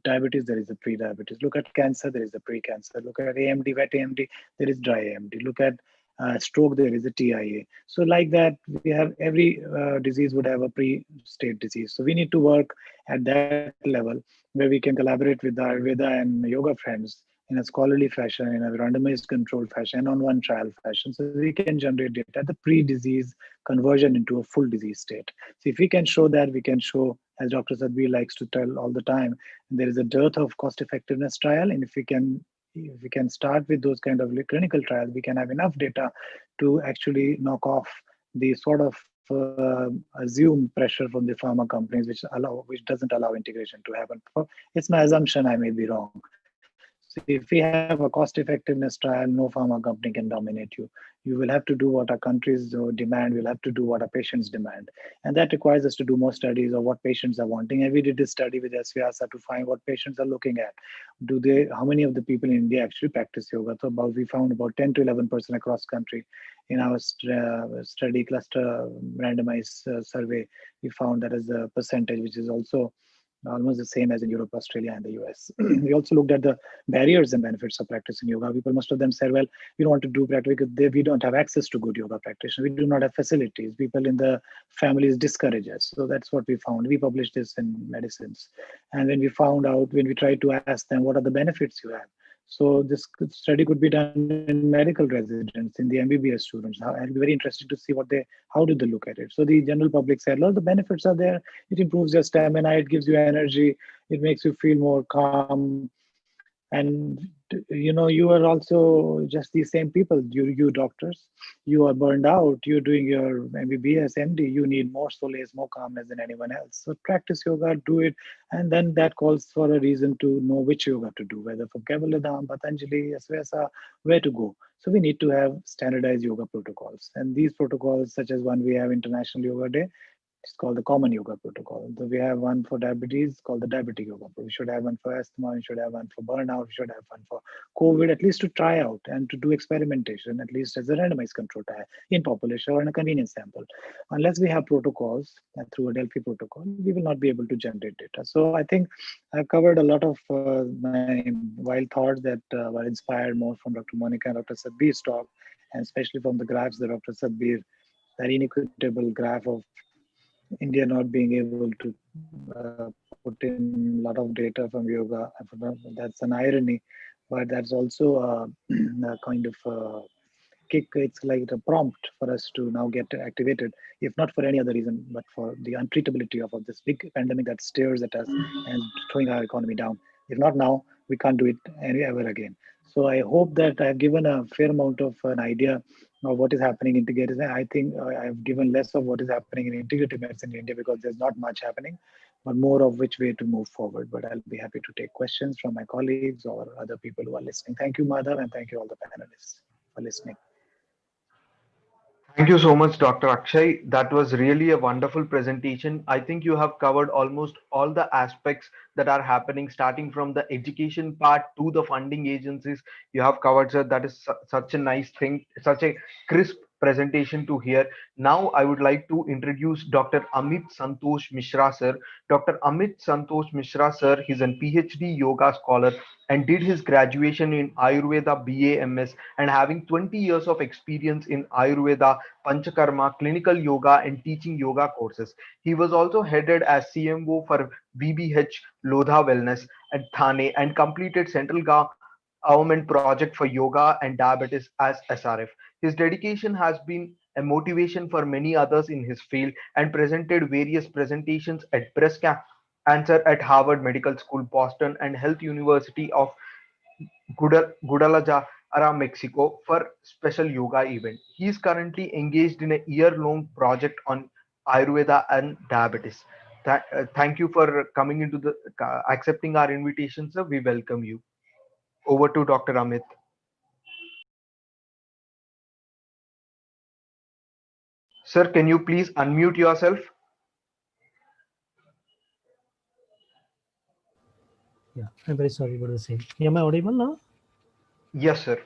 diabetes, there is a pre-diabetes. Look at cancer, there is a pre-cancer. Look at AMD, wet AMD, there is dry AMD. Look at stroke, there is a TIA. So like that, we have every disease would have a pre-state disease. So we need to work at that level where we can collaborate with the Ayurveda and yoga friends in a scholarly fashion, in a randomized controlled fashion, on one trial fashion, so we can generate data, the pre-disease conversion into a full disease state. So if we can show that, we can show, as Dr. Sadhbir likes to tell all the time, there is a dearth of cost effectiveness trial, and if we can start with those kind of clinical trials, we can have enough data to actually knock off the sort of assumed pressure from the pharma companies, which doesn't allow integration to happen. It's my assumption, I may be wrong. So if we have a cost effectiveness trial, no pharma company can dominate you. You will have to do what our countries demand. We'll have to do what our patients demand. And that requires us to do more studies of what patients are wanting. And we did this study with SVASA to find what patients are looking at. How many of the people in India actually practice yoga? So we found about 10 to 11% across country. In our study cluster randomized survey, we found that as a percentage, which is also almost the same as in Europe, Australia, and the US. We also looked at the barriers and benefits of practicing yoga. People, most of them said, well, we don't want to do practice because we don't have access to good yoga practitioners. We do not have facilities. People in the families discourage us. So that's what we found. We published this in Medicines. And when we tried to ask them, what are the benefits you have? So this study could be done in medical residents, in the MBBS students. It'll be very interesting to see how did they look at it. So the general public said, well, the benefits are there. It improves your stamina. It gives you energy. It makes you feel more calm. And you are also just the same people, you doctors. You are burned out. You're doing your MBBS, MD. You need more solace, more calmness than anyone else. So practice yoga, do it. And then that calls for a reason to know which yoga to do, whether for Kavaladham, Patanjali, Asvesa, where to go. So we need to have standardized yoga protocols. And these protocols, such as one we have International Yoga Day, it's called the Common Yoga Protocol. So we have one for diabetes called the Diabetic Yoga Protocol. We should have one for asthma. We should have one for burnout. We should have one for COVID, at least to try out and to do experimentation, at least as a randomized control trial in population or in a convenience sample. Unless we have protocols through a Delphi protocol, we will not be able to generate data. So I think I've covered a lot of my wild thoughts that were inspired more from Dr. Monica and Dr. Sadhbir's talk, and especially from the graphs that Dr. Sadhbir, that inequitable graph of India not being able to put in a lot of data from yoga. That's an irony, but that's also a kind of kick. It's like a prompt for us to now get activated, if not for any other reason, but for the untreatability of this big pandemic that stares at us and throwing our economy down. If not now, we can't do it ever again. So I hope that I've given a fair amount of an idea of what is happening in integrative medicine. I think I've given less of what is happening in integrative medicine in India because there's not much happening, but more of which way to move forward. But I'll be happy to take questions from my colleagues or other people who are listening. Thank you, Madhav, and thank you all the panelists for listening. Thank you so much, Dr. Akshay. That was really a wonderful presentation. I think you have covered almost all the aspects that are happening, starting from the education part to the funding agencies. You have covered, sir. That is such a nice thing, such a crisp presentation to hear. Now, I would like to introduce Dr. Amit Santosh Mishra, sir. Dr. Amit Santosh Mishra, sir, he's a PhD yoga scholar and did his graduation in Ayurveda BAMS and having 20 years of experience in Ayurveda, Panchakarma, clinical yoga, and teaching yoga courses. He was also headed as CMO for VBH Lodha Wellness at Thane and completed Central Government project for yoga and diabetes as SRF. His dedication has been a motivation for many others in his field and presented various presentations at breast cancer at Harvard Medical School, Boston, and Health University of Guadalajara, Mexico for special yoga event. He is currently engaged in a year-long project on Ayurveda and diabetes. Thank you for coming into the accepting our invitation, sir. We welcome you. Over to Dr. Amit. Sir, can you please unmute yourself? Yeah, I'm very sorry about the same. Am I audible now? Yes, sir.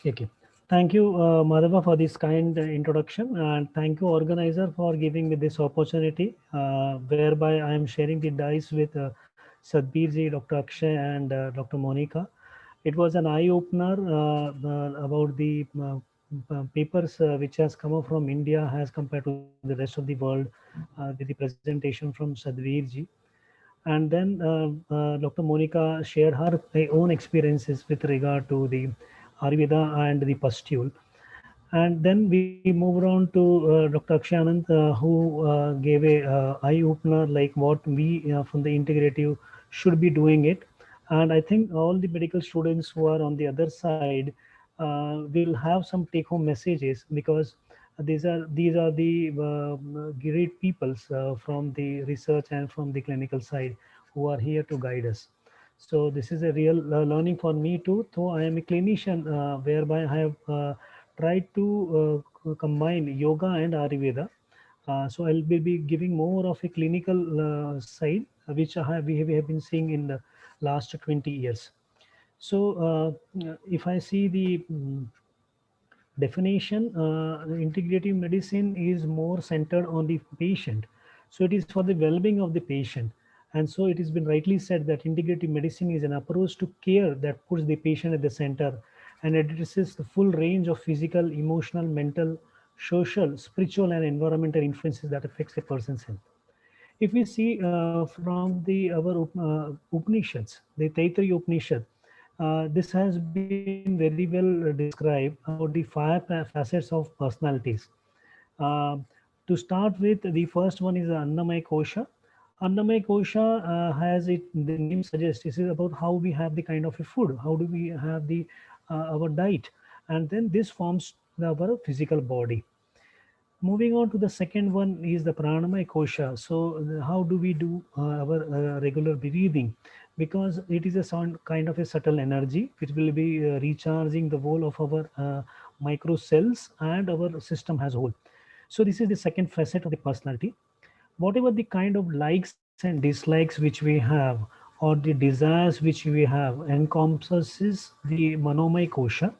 Okay. Thank you, Madhava, for this kind introduction, and thank you, organizer, for giving me this opportunity, whereby I am sharing the dice with Sadbirji, Dr. Akshay, and Dr. Monica. It was an eye-opener about the papers which has come up from India as compared to the rest of the world with the presentation from Sadbirji. And then Dr. Monica shared her own experiences with regard to the Ayurveda and the pustule. And then we moved on to Dr. Akshay Anand, who gave a eye opener like what we from the integrative should be doing it. And I think all the medical students who are on the other side will have some take home messages, because these are the great peoples from the research and from the clinical side who are here to guide us. So this is a real learning for me too. So I am a clinician, whereby I have tried to combine yoga and Ayurveda. So I'll be giving more of a clinical side, which we have been seeing in the last 20 years. So if I see the definition, integrative medicine is more centered on the patient. So it is for the well-being of the patient. And so it has been rightly said that integrative medicine is an approach to care that puts the patient at the center and addresses the full range of physical, emotional, mental, social, spiritual, and environmental influences that affects a person's health. If we see from the our Upanishads, the Taittiriya Upanishad, this has been very well described about the five facets of personalities. Uh, to start with, the first one is the Annamaya Kosha. Annamaya Kosha has it, the name suggests, this is about how we have the kind of a food, how do we have the our diet, and then this forms our physical body. Moving on to the second one is the pranamaya kosha. So how do we do our regular breathing? Because it is a sound kind of a subtle energy which will be recharging the whole of our micro cells and our system as a whole. So this is the second facet of the personality. Whatever the kind of likes and dislikes which we have, or the desires which we have, encompasses the manomaya kosha.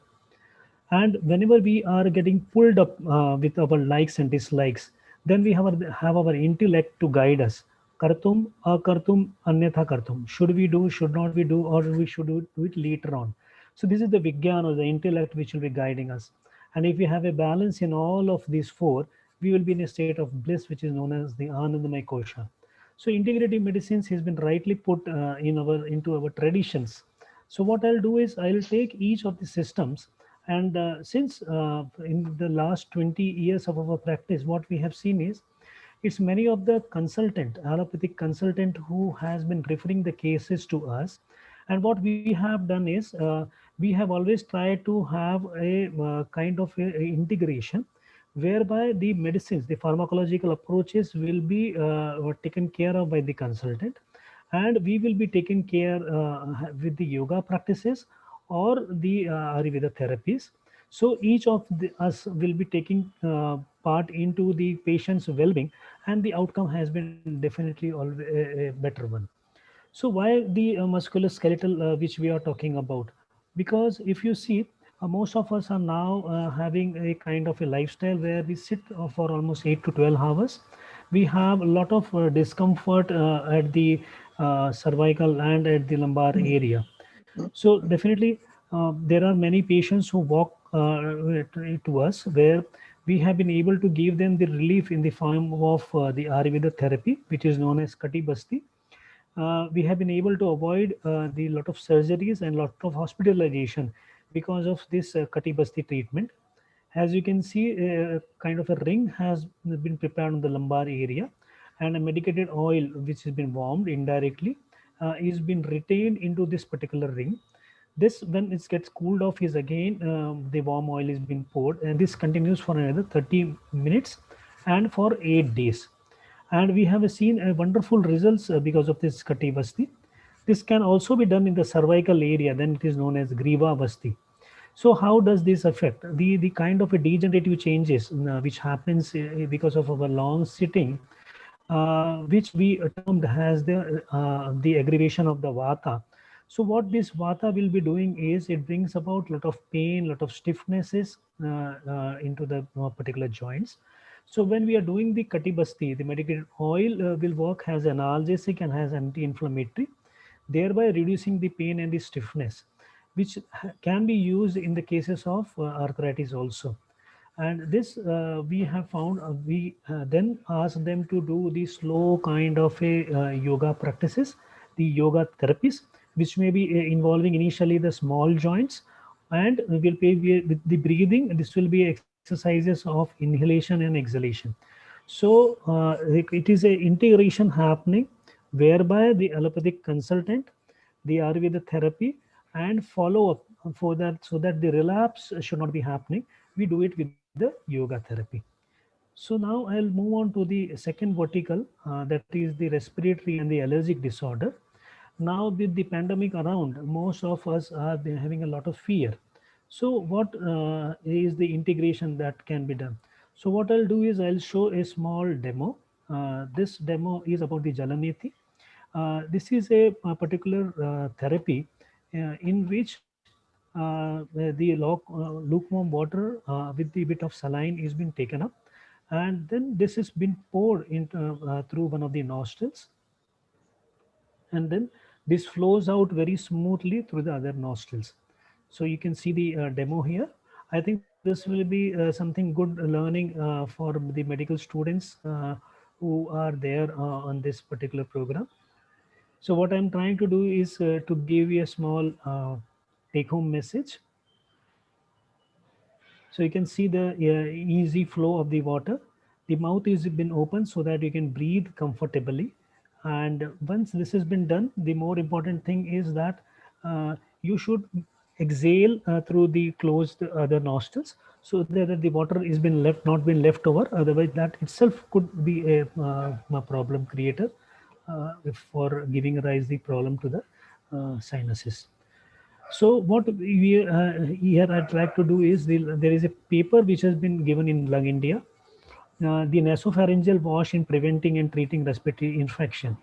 And whenever we are getting pulled up with our likes and dislikes, then we have our intellect to guide us. Kartum, akartum, anyatha kartum. Should we do, should not we do, or we should do it later on. So this is the Vigyan, or the intellect, which will be guiding us. And if we have a balance in all of these four, we will be in a state of bliss, which is known as the Anandamaya Kosha. So integrative medicines has been rightly put into our traditions. So what I'll do is I'll take each of the systems, and since in the last 20 years of our practice, what we have seen is it's many of the allopathic consultant who has been referring the cases to us. And what we have done is we have always tried to have a kind of a integration whereby the medicines, the pharmacological approaches will be taken care of by the consultant, and we will be taken care with the yoga practices or the Ayurveda therapies. So each of us will be taking part into the patient's well-being, and the outcome has been definitely always a better one. So why the musculoskeletal which we are talking about? Because if you see, most of us are now having a kind of a lifestyle where we sit for almost 8 to 12 hours. We have a lot of discomfort at the cervical and at the lumbar area. So definitely, there are many patients who walk to us where we have been able to give them the relief in the form of the Ayurveda therapy, which is known as Kati Basti. We have been able to avoid the lot of surgeries and lot of hospitalization because of this Kati Basti treatment. As you can see, a kind of a ring has been prepared on the lumbar area, and a medicated oil which has been warmed indirectly is been retained into this particular ring. This, when it gets cooled off, is again the warm oil is being poured, and this continues for another 30 minutes and for 8 days. And we have seen a wonderful results because of this Kati Vasti. This can also be done in the cervical area, then it is known as Griva Vasti. So how does this affect the kind of a degenerative changes which happens because of our long sitting, which we termed as the aggravation of the vata. So what this vata will be doing is it brings about a lot of pain, lot of stiffnesses into the particular joints. So when we are doing the Katibasti, the medicated oil will work as analgesic and as anti-inflammatory, thereby reducing the pain and the stiffness, which can be used in the cases of arthritis also. And this we have found, we then ask them to do the slow kind of a yoga practices, the yoga therapies, which may be involving initially the small joints, and we will pay with the breathing. This will be exercises of inhalation and exhalation. So it is a integration happening whereby the allopathic consultant, the Ayurveda therapy, and follow up for that, so that the relapse should not be happening. We do it with the yoga therapy. So now I'll move on to the second vertical, that is the respiratory and the allergic disorder. Now with the pandemic around, most of us are having a lot of fear. So what is the integration that can be done? So what I'll do is I'll show a small demo. This demo is about the Jalanethi. This is a particular therapy in which the lukewarm water with the bit of saline is being taken up, and then this has been poured into through one of the nostrils, and then this flows out very smoothly through the other nostrils. So you can see the demo here. I think this will be something good learning for the medical students who are there on this particular program. So what I'm trying to do is to give you a small take home message. So you can see the easy flow of the water. The mouth is been open so that you can breathe comfortably. And once this has been done, the more important thing is that you should exhale through the closed other nostrils, so that the water is been left, not been left over. Otherwise, that itself could be a problem creator for giving rise the problem to the sinuses. So what we here I'd like to do is there is a paper which has been given in Lung India, the nasopharyngeal wash in preventing and treating respiratory infection.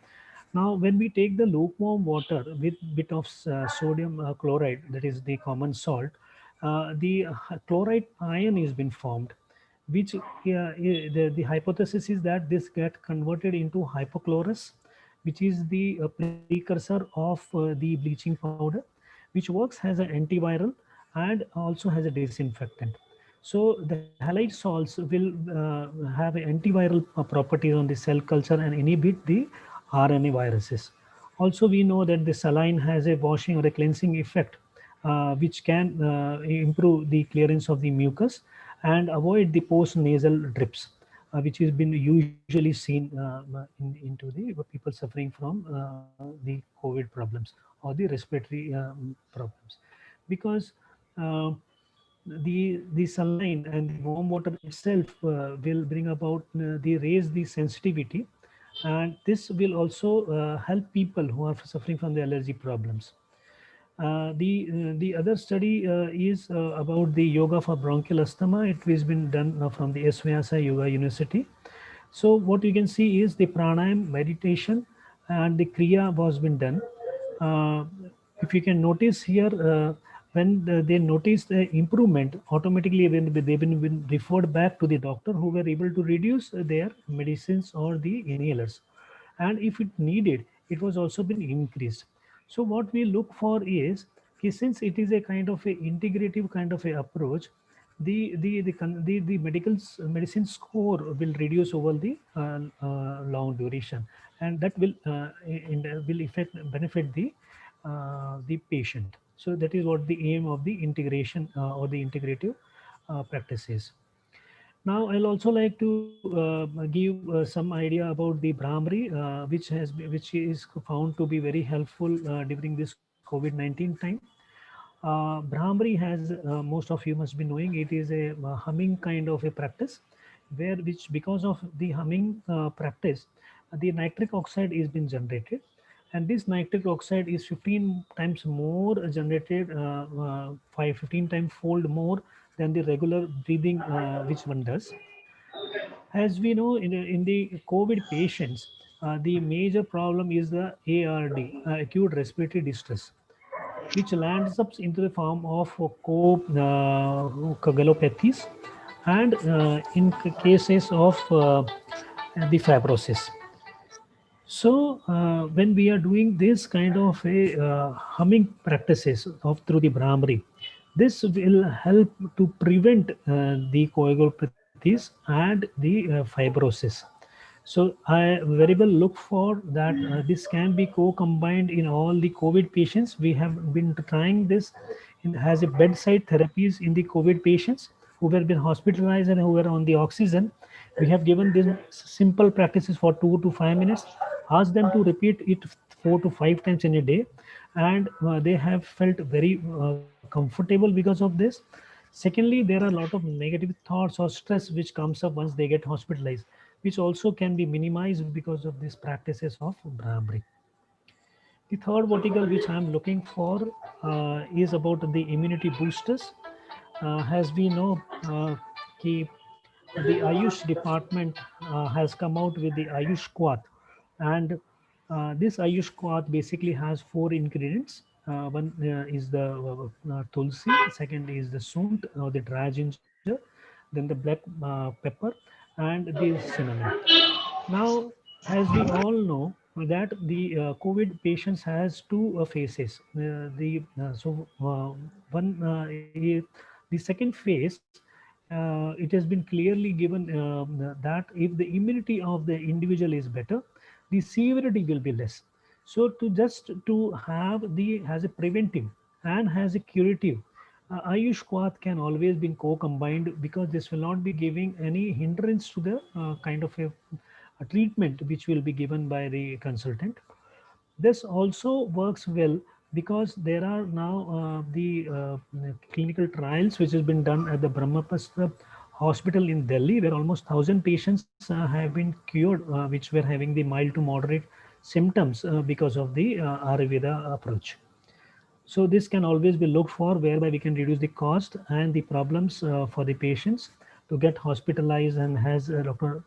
Now, when we take the lukewarm water with bit of sodium chloride, that is the common salt, the chloride ion is been formed, which the hypothesis is that this get converted into hypochlorous, which is the precursor of the bleaching powder, which works as an antiviral and also has a disinfectant. So the halide salts will have antiviral properties on the cell culture and inhibit the RNA viruses. Also, we know that the saline has a washing or a cleansing effect, which can improve the clearance of the mucus and avoid the post-nasal drips, which has been usually seen into the people suffering from the COVID problems or the respiratory problems, because the saline and the warm water itself will bring about the raise the sensitivity, and this will also help people who are suffering from the allergy problems. The other study is about the yoga for bronchial asthma. It has been done from the Esvyasa Yoga University. So what you can see is the pranayam meditation and the kriya was been done. Uh, if you can notice here, when they notice the improvement, automatically when they've been referred back to the doctor who were able to reduce their medicines or the inhalers. And if it needed, it was also been increased. So what we look for is, since it is a kind of a integrative kind of a approach, the medicine score will reduce over the long duration, and that will affect benefit the patient. So that is what the aim of the integration or the integrative practice is. Now, I'll also like to give some idea about the Brahmari, which is found to be very helpful during this COVID-19 time. Brahmari has, most of you must be knowing, it is a humming kind of a practice, which because of the humming practice, the nitric oxide is being generated, and this nitric oxide is 15 times more generated, 15 times fold more than the regular breathing which one does. As we know, in the COVID patients, the major problem is the ARD, acute respiratory distress, which lands up into the form of coagulopathies and in cases of the fibrosis. So when we are doing this kind of a humming practices of through the Brahmari, this will help to prevent the coagulopathies and the fibrosis. So I very well look for that this can be co-combined in all the COVID patients. We have been trying this as a bedside therapies in the COVID patients who have been hospitalized and who were on the oxygen. We have given them simple practices for 2 to 5 minutes, ask them to repeat it 4 to 5 times in a day, and they have felt very comfortable because of this. Secondly, there are a lot of negative thoughts or stress which comes up once they get hospitalized, which also can be minimized because of these practices of Brahmari. The third vertical which I am looking for is about the immunity boosters. As we know, the Ayush department has come out with the Ayush Quat, and this Ayush Quat basically has 4 ingredients. One is the tulsi, second is the sunt or the dry ginger, then the black pepper, and the cinnamon. Now, as we all know, that the COVID patients has two phases. One the second phase, it has been clearly given that if the immunity of the individual is better, the severity will be less. So to have the as a preventive and as a curative, Ayush Quat can always be co-combined, because this will not be giving any hindrance to the kind of a treatment which will be given by the consultant. This also works well because there are now clinical trials which has been done at the Brahmapastra hospital in Delhi, where almost 1,000 patients have been cured, which were having the mild to moderate symptoms because of the Ayurveda approach. So this can always be looked for, whereby we can reduce the cost and the problems for the patients to get hospitalized. And as Dr.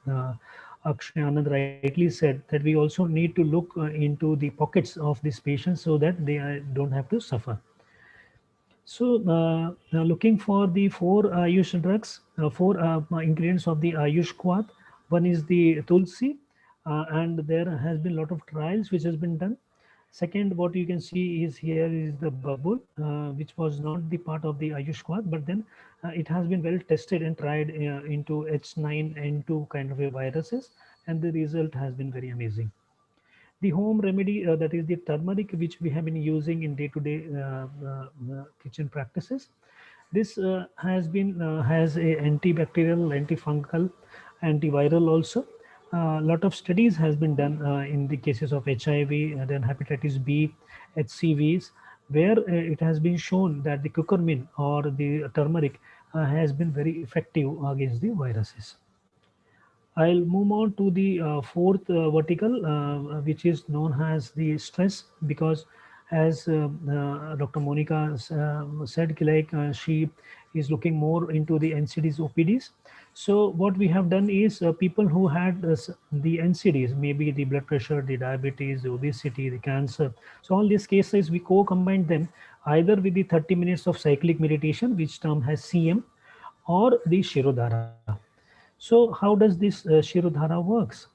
Akshay Anand rightly said, that we also need to look into the pockets of these patients so that they don't have to suffer. So now looking for the 4 Ayush drugs, 4 ingredients of the Ayush Quat. One is the Tulsi, and there has been a lot of trials which has been done. Second, what you can see is here is the bubble, which was not the part of the Ayush Quat, but then it has been well tested and tried into H9N2 kind of a viruses, and the result has been very amazing. The home remedy, that is the turmeric, which we have been using in day-to-day kitchen practices. This has a antibacterial, antifungal, antiviral also. A lot of studies has been done in the cases of HIV, then hepatitis B, HCVs, where it has been shown that the curcumin or the turmeric has been very effective against the viruses. I'll move on to the fourth vertical, which is known as the stress, because as Dr. Monica said, like she is looking more into the NCDs, OPDs. So what we have done is people who had the NCDs, maybe the blood pressure, the diabetes, the obesity, the cancer. So all these cases, we co-combined them either with the 30 minutes of cyclic meditation, which term has CM, or the Shirodhara. So how does this Shirodhara works?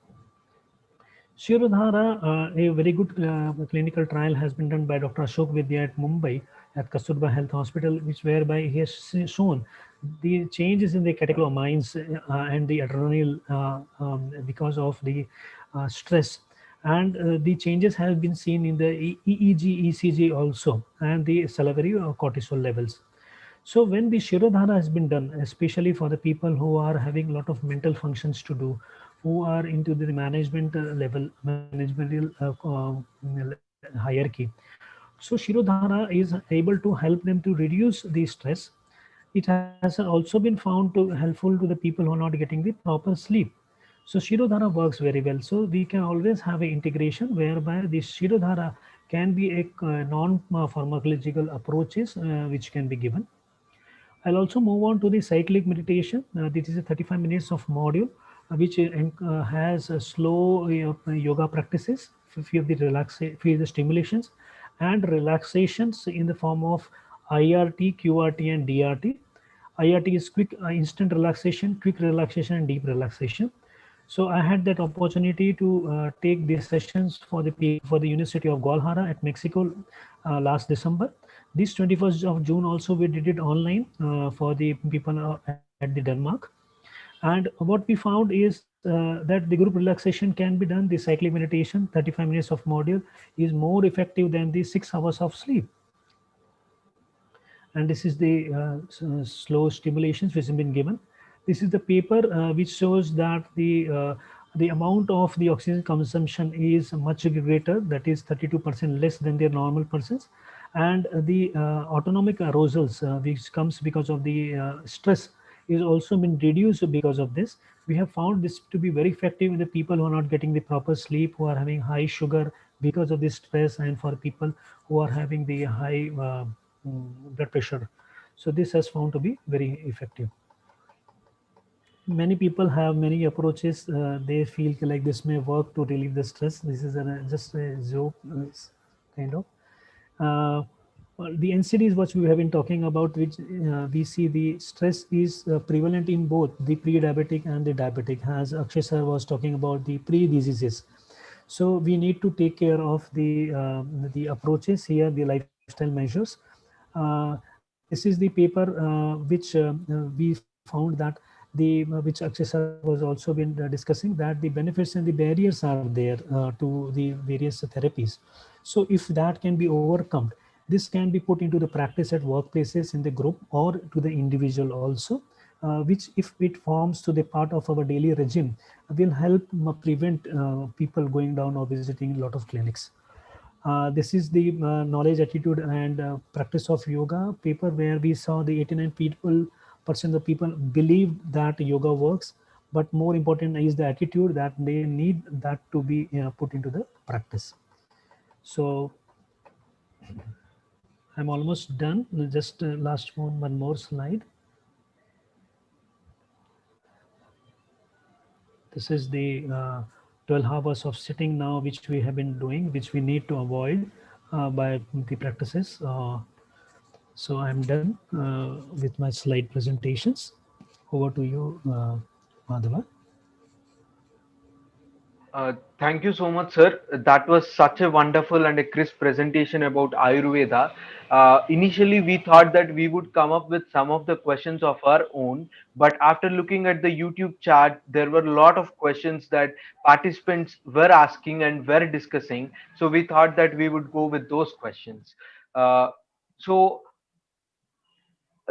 Shirodhara, a very good clinical trial has been done by Dr. Ashok Vidya at Mumbai at Kasturba Health Hospital, which whereby he has shown the changes in the catecholamines and the adrenal because of the stress. And the changes have been seen in the EEG, ECG also, and the salivary cortisol levels. So when the Shirodhara has been done, especially for the people who are having a lot of mental functions to do, who are into the management level, managerial hierarchy. So Shirodhara is able to help them to reduce the stress. It has also been found to helpful to the people who are not getting the proper sleep. So Shirodhara works very well. So we can always have an integration whereby the Shirodhara can be a non-pharmacological approaches which can be given. I'll also move on to the cyclic meditation. This is a 35 minutes of module, which has slow yoga practices, few of the stimulations, and relaxations in the form of IRT, QRT, and DRT. IRT is quick, instant relaxation, quick relaxation, and deep relaxation. So I had that opportunity to take these sessions for the people for the University of Guadalajara at Mexico last December. This 21st of June also we did it online for the people at the Denmark. And what we found is that the group relaxation can be done. The cyclic meditation, 35 minutes of module, is more effective than the 6 hours of sleep. And this is the slow stimulations which have been given. This is the paper which shows that the amount of the oxygen consumption is much greater, that is 32% less than their normal persons, and the autonomic arousals which comes because of the stress is also been reduced because of this. We have found this to be very effective in the people who are not getting the proper sleep, who are having high sugar because of this stress, and for people who are having the high blood pressure. So this has found to be very effective. Many people have many approaches. They feel like this may work to relieve the stress. This is just a joke, kind of. Well, the NCDs which we have been talking about, which we see the stress is prevalent in both the pre-diabetic and the diabetic, as Akshay sir was talking about the pre-diseases. So we need to take care of the approaches here, the lifestyle measures. This is the paper we found that which Akshay sir was also been discussing, that the benefits and the barriers are there to the various therapies. So if that can be overcome, this can be put into the practice at workplaces, in the group, or to the individual also, which if it forms to the part of our daily regime, will help prevent people going down or visiting a lot of clinics. This is the knowledge, attitude, and practice of yoga paper, where we saw the 89% of people believe that yoga works, but more important is the attitude that they need that to be put into the practice. So I'm almost done. Just last one more slide. This is the 12 hours of sitting now, which we have been doing, which we need to avoid by the practices. So I'm done with my slide presentations. Over to you, Madhava. Thank you so much, sir. That was such a wonderful and a crisp presentation about Ayurveda. Initially, we thought that we would come up with some of the questions of our own, but after looking at the YouTube chat, there were a lot of questions that participants were asking and were discussing. So we thought that we would go with those questions. Uh, so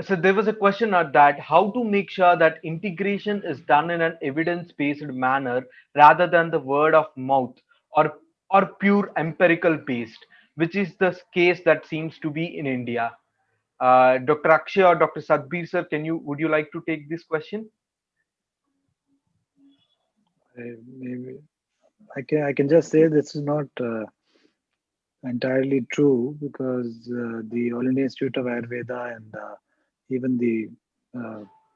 so there was a question at that, how to make sure that integration is done in an evidence-based manner rather than the word of mouth, or pure empirical based, which is the case that seems to be in India. Dr. Akshay or Dr. Sadbir sir, would you like to take this question? Maybe I can just say this is not entirely true, because the All India Institute of Ayurveda and even the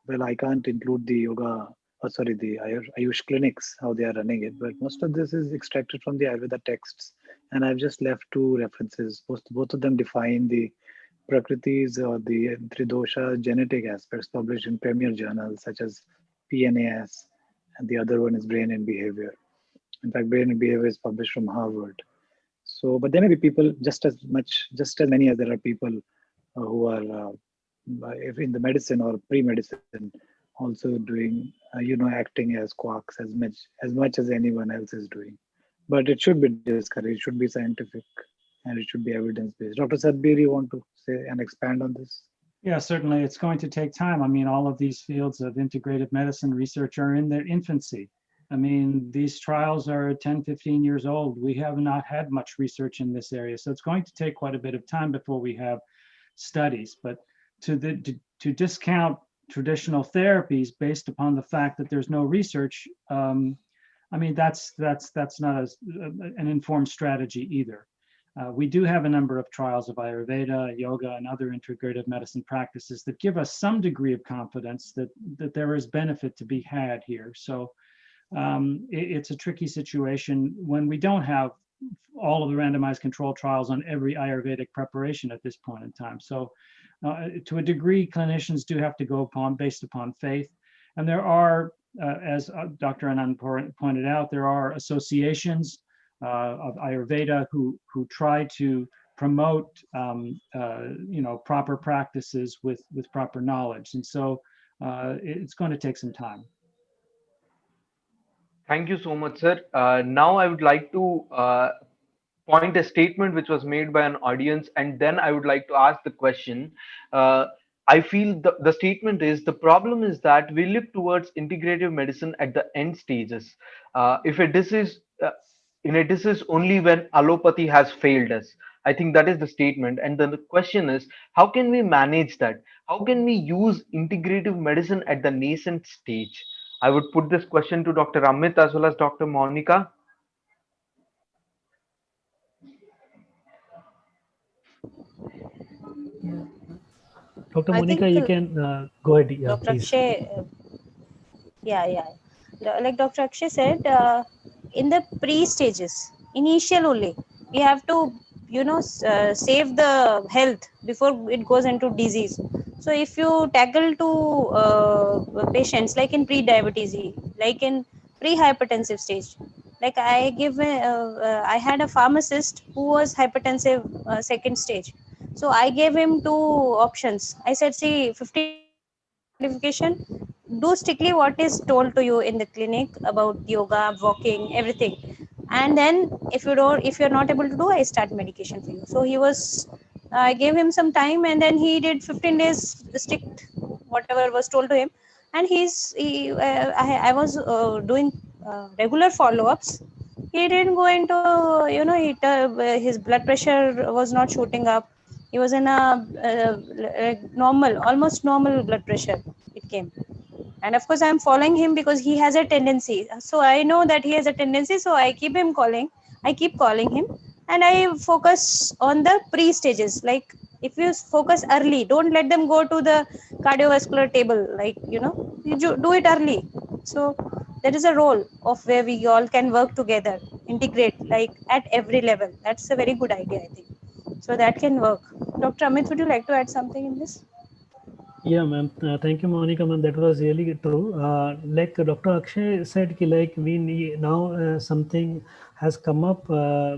well, I can't include the yoga, sorry, the Ayush clinics, how they are running it, but most of this is extracted from the Ayurveda texts. And I've just left two references. Both of them define the Prakritis or the Tridosha genetic aspects published in premier journals such as PNAS, and the other one is Brain and Behavior. In fact, Brain and Behavior is published from Harvard. So, but there may be people just as many as there are people who are if in the medicine or pre-medicine also doing, acting as quacks as much as anyone else is doing. But it should be discouraged. It should be scientific, and it should be evidence-based. Dr. Sadbir, you want to say and expand on this? Yeah, certainly it's going to take time. I mean, all of these fields of integrative medicine research are in their infancy. I mean, these trials are 10, 15 years old. We have not had much research in this area. So it's going to take quite a bit of time before we have studies. But to discount traditional therapies based upon the fact that there's no research, I mean, that's not an informed strategy either. We do have a number of trials of Ayurveda, yoga, and other integrative medicine practices that give us some degree of confidence that there is benefit to be had here. So it's a tricky situation when we don't have all of the randomized controlled trials on every Ayurvedic preparation at this point in time. So to a degree, clinicians do have to go based upon faith. And there are, as Dr. Anand pointed out, there are associations of Ayurveda who try to promote proper practices with proper knowledge, and so it's going to take some time. Thank you so much, sir. Now I would like to point a statement which was made by an audience, and then I would like to ask the question. I feel the statement is, the problem is that we look towards integrative medicine at the end stages. If a disease in a disease only when allopathy has failed us. I think that is the statement. And then the question is, how can we manage that? How can we use integrative medicine at the nascent stage? I would put this question to Dr. Amit as well as Dr. Monica. Dr. I Monica, think you can go ahead. Yeah, Dr. please. Akshay, like Dr. Akshay said, in the pre-stages, initial only, we have to, save the health before it goes into disease. So if you tackle to patients like in pre-diabetes, like in pre-hypertensive stage, like I had a pharmacist who was hypertensive second stage. So I gave him two options. I said, see, 15 days modification, do strictly what is told to you in the clinic about yoga, walking, everything. And then if you're not able to do, I start medication for you. So I gave him some time, and then he did 15 days strict whatever was told to him. And I was doing regular follow-ups. He didn't go into, his blood pressure was not shooting up. He was in a normal, almost normal blood pressure. It came. And of course, I'm following him because he has a tendency. So I know that he has a tendency. So I keep calling him, and I focus on the pre stages. Like if you focus early, don't let them go to the cardiovascular table. Like, you do it early. So there is a role of where we all can work together, integrate like at every level. That's a very good idea, I think. So that can work. Dr. Amit, would you like to add something in this? Yeah, ma'am. Thank you, Monica, ma'am. That was really true. Like Dr. Akshay said, like we need now something has come up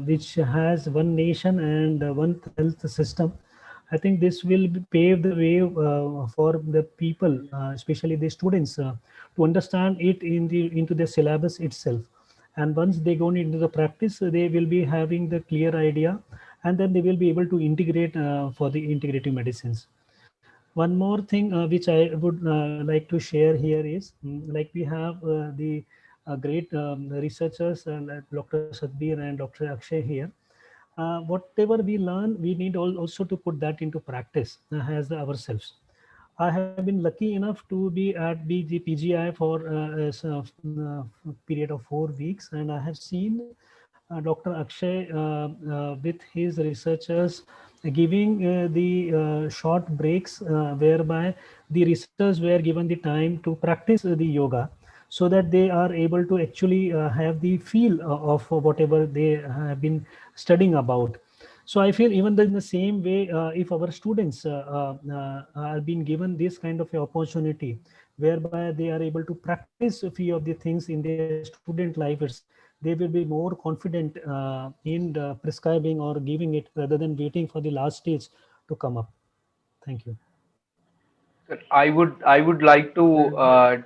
which has one nation and one health system. I think this will pave the way for the people, especially the students, to understand it into the syllabus itself. And once they go into the practice, they will be having the clear idea, and then they will be able to integrate for the integrative medicines. One more thing which I would like to share here is like we have the great researchers like Dr. Sadbir and Dr. Akshay here. Whatever we learn, we need also to put that into practice as ourselves. I have been lucky enough to be at PGI for a period of 4 weeks, and I have seen Dr. Akshay with his researchers giving the short breaks whereby the researchers were given the time to practice the yoga, so that they are able to actually have the feel of whatever they have been studying about. So I feel even in the same way, if our students are being given this kind of a opportunity, whereby they are able to practice a few of the things in their student life itself, they will be more confident in prescribing or giving it rather than waiting for the last stage to come up. Thank you. I would like to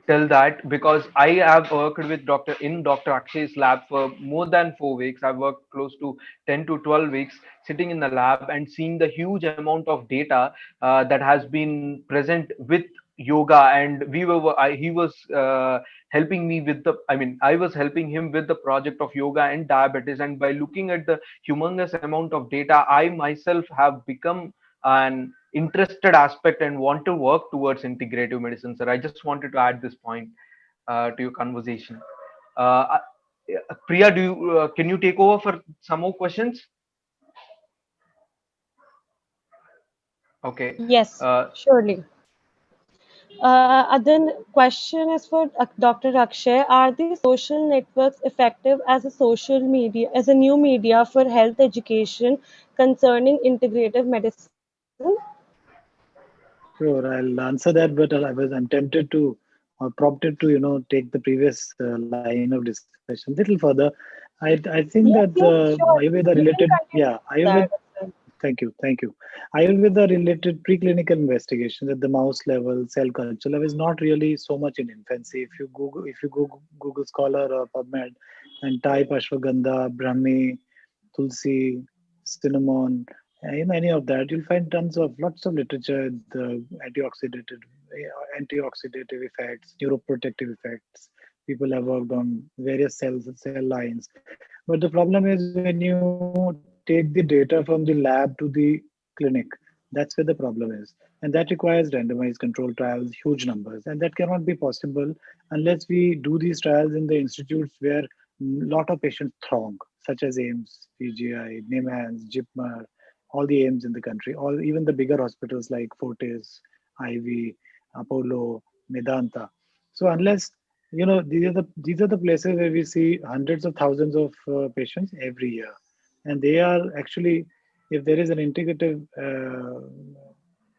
tell that because I have worked with Dr. Akshay's lab for more than 4 weeks. I've worked close to 10 to 12 weeks sitting in the lab and seeing the huge amount of data that has been present with yoga. And he was helping me with I was helping him with the project of yoga and diabetes. And by looking at the humongous amount of data, I myself have become an interested aspect and want to work towards integrative medicine, sir. I just wanted to add this point to your conversation. uh, Priya, do you can you take over for some more questions? Okay. Yes, uh, surely. Then question is for Dr. Akshay. Are these social networks effective as a social media, as a new media for health education concerning integrative medicine? Sure, I'll answer that, but I'm tempted to, or prompted to, take the previous line of discussion a little further. I think that Yes, yes, sure. Ayurveda You related, can yeah, continue with Ayurveda. that as well. Thank you. Ayurveda related preclinical investigations at the mouse level, cell culture level is not really so much in infancy. If you Google Scholar or PubMed and type ashwagandha, brahmi, tulsi, cinnamon, any of that, you'll find tons of lots of literature, the antioxidative effects, neuroprotective effects. People have worked on various cell lines. But the problem is when you take the data from the lab to the clinic, that's where the problem is. And that requires randomized control trials, huge numbers. And that cannot be possible unless we do these trials in the institutes where a lot of patients throng, such as AIIMS, PGI, NIMHANS, JIPMER, all the AIIMS in the country, or even the bigger hospitals like Fortis, IV, Apollo, Medanta. So unless these are the places where we see hundreds of thousands of patients every year, and they are actually, if there is an integrative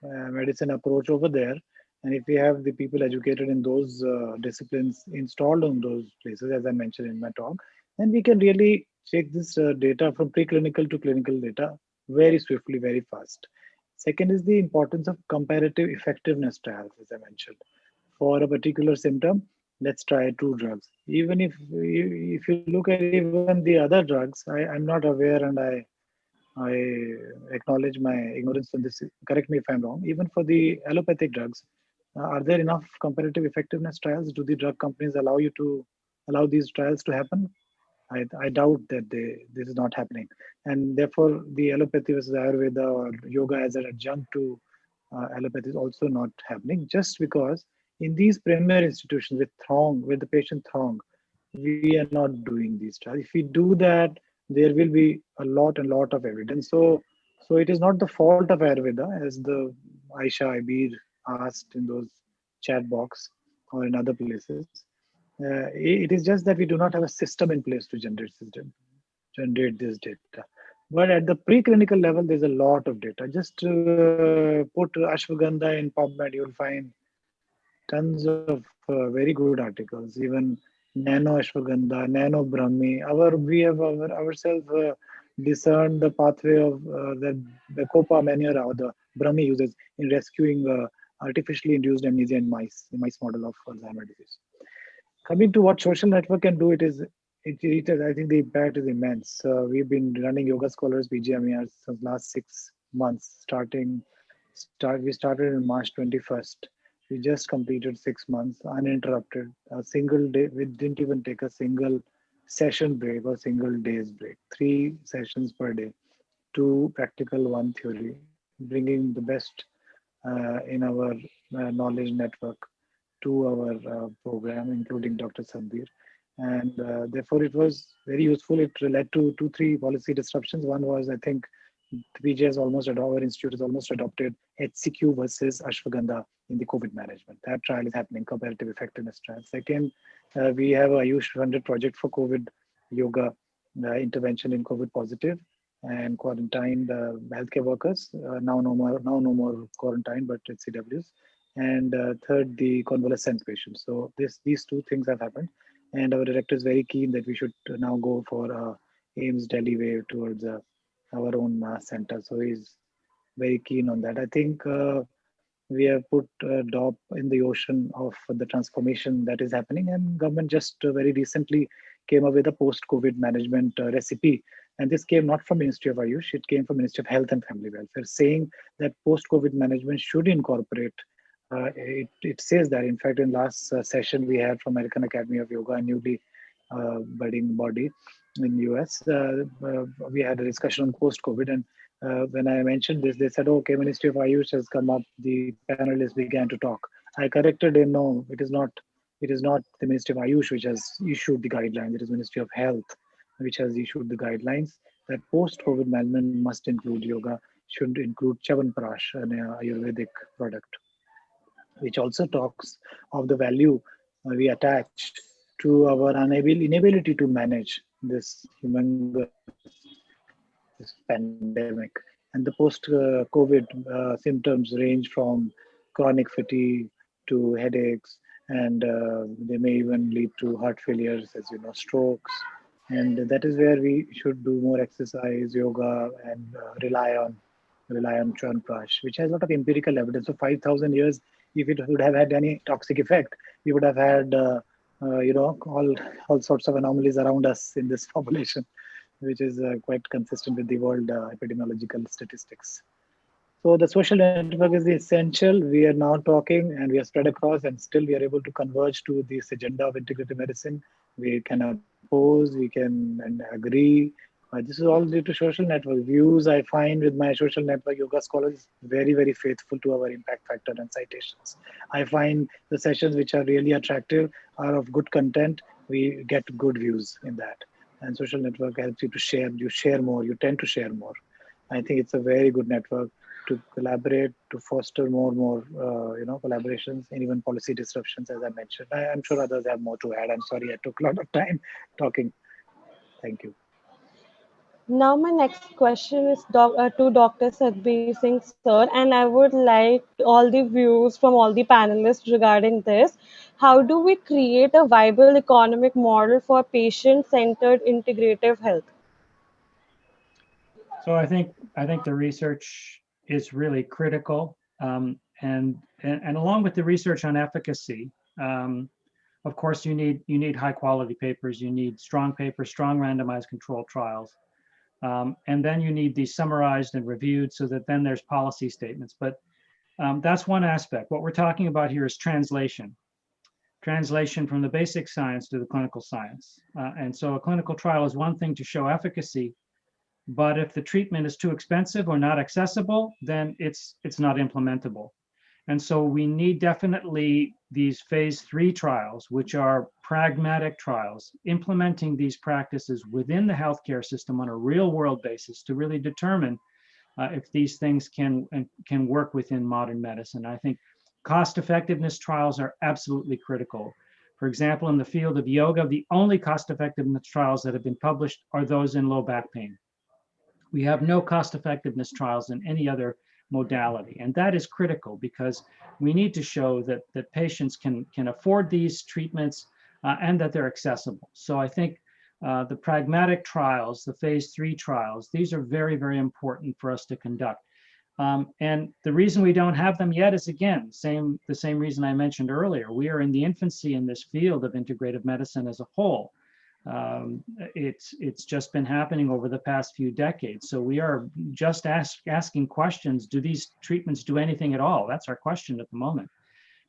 medicine approach over there, and if we have the people educated in those disciplines installed on those places, as I mentioned in my talk, then we can really take this data from preclinical to clinical data very swiftly, very fast. Second is the importance of comparative effectiveness trials, as I mentioned. For a particular symptom, let's try two drugs. Even if you look at even the other drugs, I'm not aware, and I acknowledge my ignorance on this. Correct me if I'm wrong. Even for the allopathic drugs, are there enough comparative effectiveness trials? Do the drug companies allow these trials to happen? I doubt that this is not happening, and therefore the allopathy versus Ayurveda or yoga as an adjunct to allopathy is also not happening. Just because in these premier institutions with the patient throng, we are not doing these trials. If we do that, there will be a lot of evidence. So it is not the fault of Ayurveda, as the Aisha Ibir asked in those chat box or in other places. It is just that we do not have a system in place to generate this data. But at the preclinical level, there's a lot of data. Just put ashwagandha in PubMed, you'll find tons of very good articles. Even nano ashwagandha, nano brahmi. We have ourselves discerned the pathway of the copa manera or the brahmi uses in rescuing artificially induced amnesia in mice model of Alzheimer's disease. Coming to what social network can do, I think the impact is immense. We've been running yoga scholars PGIMER since last 6 months. We started in March 21st. We just completed 6 months uninterrupted. A single day, we didn't even take a single session break or single day's break. 3 sessions per day, two practical, one theory, bringing the best in our knowledge network to our program, including Dr. Sambir. And therefore, it was very useful. It led to 2, 3 policy disruptions. One was, I think, PG has almost adopted, our institute has almost adopted HCQ versus Ashwagandha in the COVID management. That trial is happening, comparative effectiveness trial. Second, we have a Ayush funded project for COVID yoga intervention in COVID positive and quarantined healthcare workers. Now no more quarantine, but it's CWs. And third, the convalescent patients. So these 2 things have happened. And our director is very keen that we should now go for AIIMS Delhi way towards our own center. So he's very keen on that. I think we have put a drop in the ocean of the transformation that is happening, and government just very recently came up with a post-COVID management recipe. And this came not from Ministry of Ayush, it came from Ministry of Health and Family Welfare, saying that post-COVID management should incorporate. It says that, in fact, in last session we had from American Academy of Yoga, a newly budding body in US, we had a discussion on post-COVID, and when I mentioned this, they said, okay, Ministry of Ayush has come up, the panelists began to talk. I corrected him, no, it is not the Ministry of Ayush which has issued the guidelines, it is Ministry of Health which has issued the guidelines that post-COVID management must include yoga, should include Chyawanprash, an Ayurvedic product, which also talks of the value we attach to our inability to manage this humongous this pandemic. And the post-COVID symptoms range from chronic fatigue to headaches, and they may even lead to heart failures, as you know, strokes. And that is where we should do more exercise, yoga, and rely on Chyawanprash, which has a lot of empirical evidence. So 5,000 years, if it would have had any toxic effect, we would have had all sorts of anomalies around us in this population, which is quite consistent with the world epidemiological statistics. So the social network is essential. We are now talking and we are spread across, and still we are able to converge to this agenda of integrative medicine. We can oppose, we can agree. This is all due to social network. Views I find with my social network yoga scholars very, very faithful to our impact factor and citations. I find the sessions which are really attractive are of good content. We get good views in that. And social network helps you to share. You share more. You tend to share more. I think it's a very good network to collaborate, to foster more collaborations, and even policy disruptions, as I mentioned. I'm sure others have more to add. I'm sorry I took a lot of time talking. Thank you. Now, my next question is to Dr. Bir Singh, sir, and I would like all the views from all the panelists regarding this. How do we create a viable economic model for patient-centered integrative health? So I think the research is really critical, and along with the research on efficacy, of course you need high quality papers, you need strong papers, strong randomized controlled trials, and then you need these summarized and reviewed so that then there's policy statements. But that's one aspect. What we're talking about here is translation from the basic science to the clinical science, and so a clinical trial is one thing to show efficacy. But if the treatment is too expensive or not accessible, then it's not implementable. And so we need definitely these phase 3 trials, which are pragmatic trials, implementing these practices within the healthcare system on a real world basis to really determine if these things can work within modern medicine. I think cost effectiveness trials are absolutely critical. For example, in the field of yoga, the only cost effectiveness trials that have been published are those in low back pain. We have no cost effectiveness trials in any other modality. And that is critical because we need to show that patients can afford these treatments and that they're accessible. So I think the pragmatic trials, the phase 3 trials, these are very, very important for us to conduct. And the reason we don't have them yet is, again, the same reason I mentioned earlier. We are in the infancy in this field of integrative medicine as a whole. It's just been happening over the past few decades. So we are just asking questions. Do these treatments do anything at all? That's our question at the moment.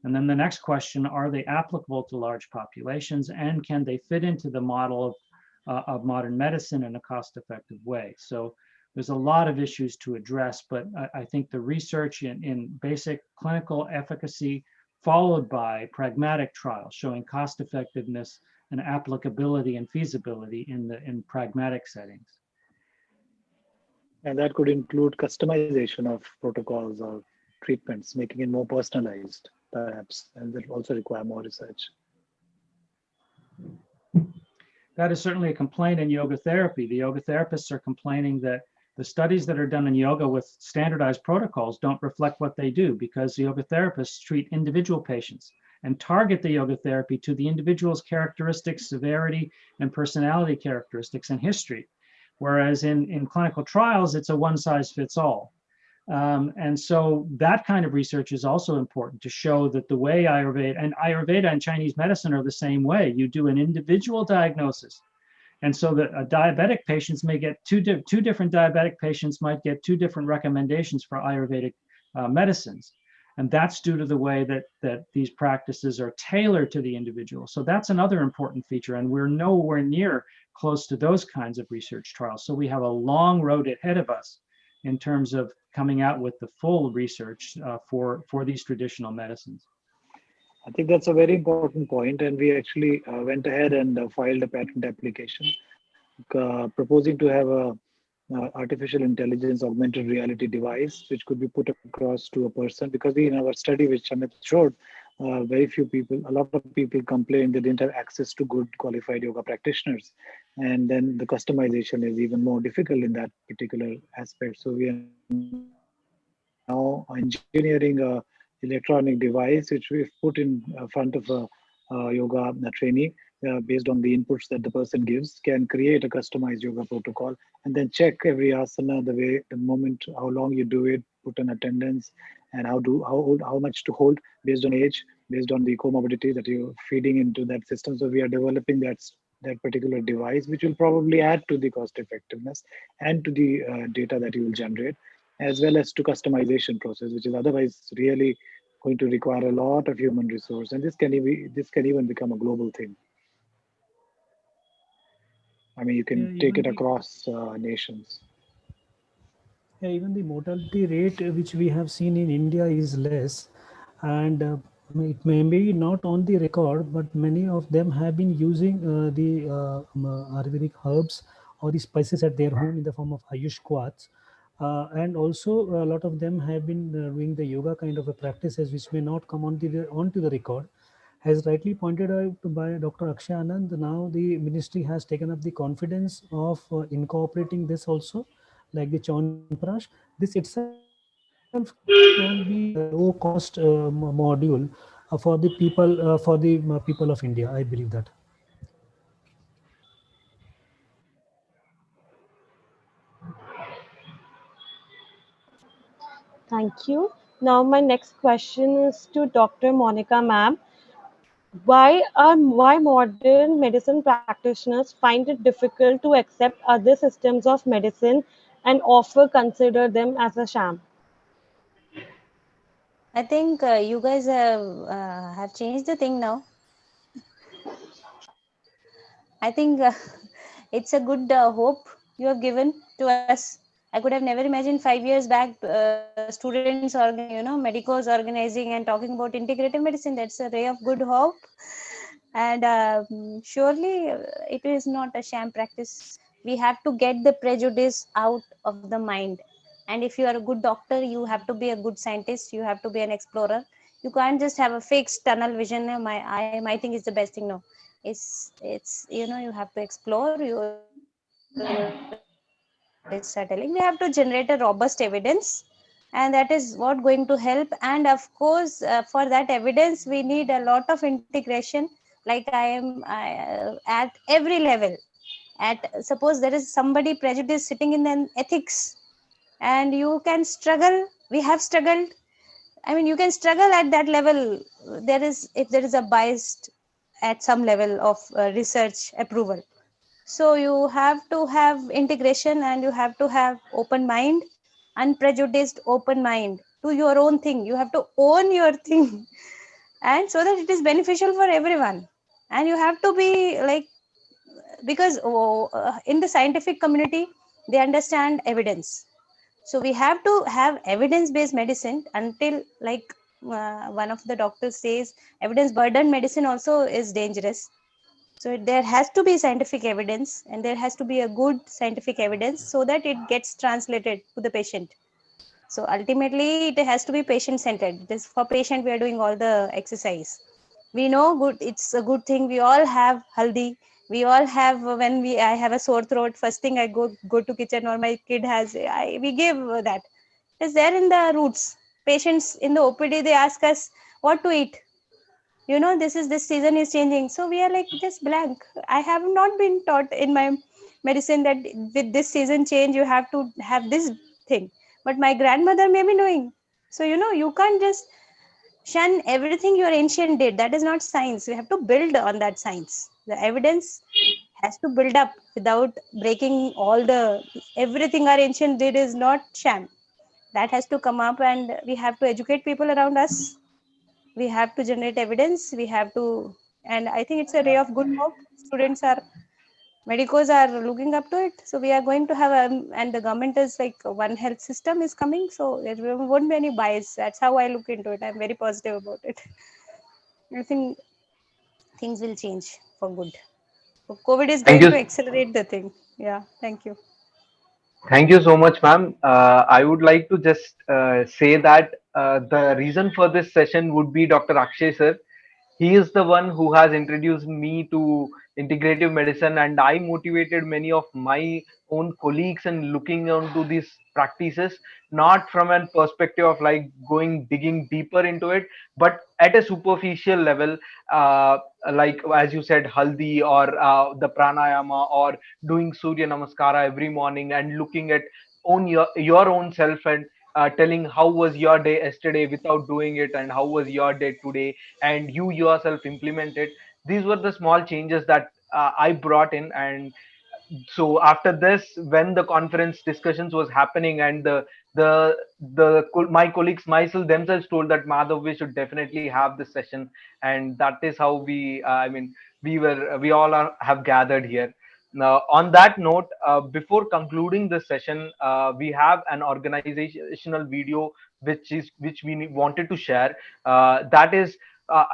And then the next question, are they applicable to large populations, and can they fit into the model of modern medicine in a cost-effective way? So there's a lot of issues to address, but I think the research in basic clinical efficacy followed by pragmatic trials showing cost effectiveness an applicability and feasibility in pragmatic settings. And that could include customization of protocols or treatments, making it more personalized, perhaps, and that also require more research. That is certainly a complaint in yoga therapy. The yoga therapists are complaining that the studies that are done in yoga with standardized protocols don't reflect what they do, because the yoga therapists treat individual patients and target the yoga therapy to the individual's characteristics, severity, and personality characteristics and history. Whereas in clinical trials, it's a one size fits all. And so that kind of research is also important to show that the way Ayurveda and Chinese medicine are the same way. You do an individual diagnosis. And so that a diabetic patients may get two different diabetic patients might get two different recommendations for Ayurvedic medicines. And that's due to the way that these practices are tailored to the individual. So that's another important feature. And we're nowhere near close to those kinds of research trials. So we have a long road ahead of us in terms of coming out with the full research for these traditional medicines. I think that's a very important point, and we actually went ahead and filed a patent application proposing to have a artificial intelligence augmented reality device which could be put across to a person, because in our study which Amit showed, a lot of people complained they didn't have access to good qualified yoga practitioners, and then the customization is even more difficult in that particular aspect. So we are now engineering a electronic device which we've put in front of a yoga trainee, based on the inputs that the person gives, can create a customized yoga protocol and then check every asana, the moment, how long you do it, put an attendance, and how much to hold based on age, based on the comorbidity that you're feeding into that system. So we are developing that particular device, which will probably add to the cost effectiveness and to the data that you will generate, as well as to customization process, which is otherwise really going to require a lot of human resource. And this can even become a global thing. I mean, you can take it across nations. Yeah, even the mortality rate which we have seen in India is less, and it may be not on the record, but many of them have been using the Ayurvedic herbs or the spices at their home in the form of Ayush quats. And also a lot of them have been doing the yoga kind of a practices which may not come onto the record. As rightly pointed out by Dr. Akshay Anand, now the ministry has taken up the confidence of incorporating this also, like the Chyawanprash. This itself can be a low cost module for the people of India. I believe that. Thank you. Now, my next question is to Dr. Monica, ma'am. Why modern medicine practitioners find it difficult to accept other systems of medicine and often consider them as a sham? I think you guys have changed the thing now. I think it's a good hope you have given to us. I could have never imagined 5 years back students medicos organizing and talking about integrative medicine. That's a ray of good hope. And surely it is not a sham practice. We have to get the prejudice out of the mind. And if you are a good doctor, you have to be a good scientist. You have to be an explorer. You can't just have a fixed tunnel vision. My thing is the best thing. No, it's you have to explore. You start telling. We have to generate a robust evidence, and that is what going to help. And of course, for that evidence, we need a lot of integration. Like at every level. Suppose there is somebody prejudice sitting in an ethics, and you can struggle. We have struggled. I mean, you can struggle at that level. If there is a bias at some level of research approval. So you have to have integration, and you have to have open mind, unprejudiced open mind to your own thing. You have to own your thing, and so that it is beneficial for everyone. And you have to be like, because in the scientific community, they understand evidence. So we have to have evidence-based medicine until, one of the doctors says, evidence-burdened medicine also is dangerous. So there has to be scientific evidence, and there has to be a good scientific evidence so that it gets translated to the patient. So ultimately, it has to be patient-centered. This for patient, we are doing all the exercise. We know good. It's a good thing. We all have haldi. We all have when I have a sore throat. First thing I go to kitchen, or my kid has. We give that. It's there in the roots. Patients in the OPD, they ask us what to eat. This season is changing, so we are like just blank. I have not been taught in my medicine that with this season change you have to have this thing, but my grandmother may be knowing. So you can't just shun everything your ancient did. That is not science. You have to build on that science. The evidence has to build up without breaking all the everything our ancient did is not sham. That has to come up, and we have to educate people around us. We have to generate evidence. We have to, and I think it's a ray of good hope. Students are, medicos are looking up to it. So we are going to have and the government is like one health system is coming, so there won't be any bias. That's how I look into it. I'm very positive about it. I think things will change for good. So COVID is Thank going you. to accelerate the thing. Yeah, thank you. Thank you so much, ma'am. I would like to just say that the reason for this session would be Dr. Akshay sir. He is the one who has introduced me to integrative medicine, and I motivated many of my own colleagues in looking onto these practices, not from a perspective of like going digging deeper into it, but at a superficial level, like as you said, haldi or the pranayama or doing surya namaskara every morning and looking at your own self and telling how was your day yesterday without doing it and how was your day today, and you yourself implement it. These were the small changes that I brought in. And so after this, when the conference discussions was happening, and my colleagues myself themselves told that Madhav, we should definitely have this session, and that is how we all have gathered here. Now on that note, before concluding this session, we have an organizational video which we wanted to share. That is uh,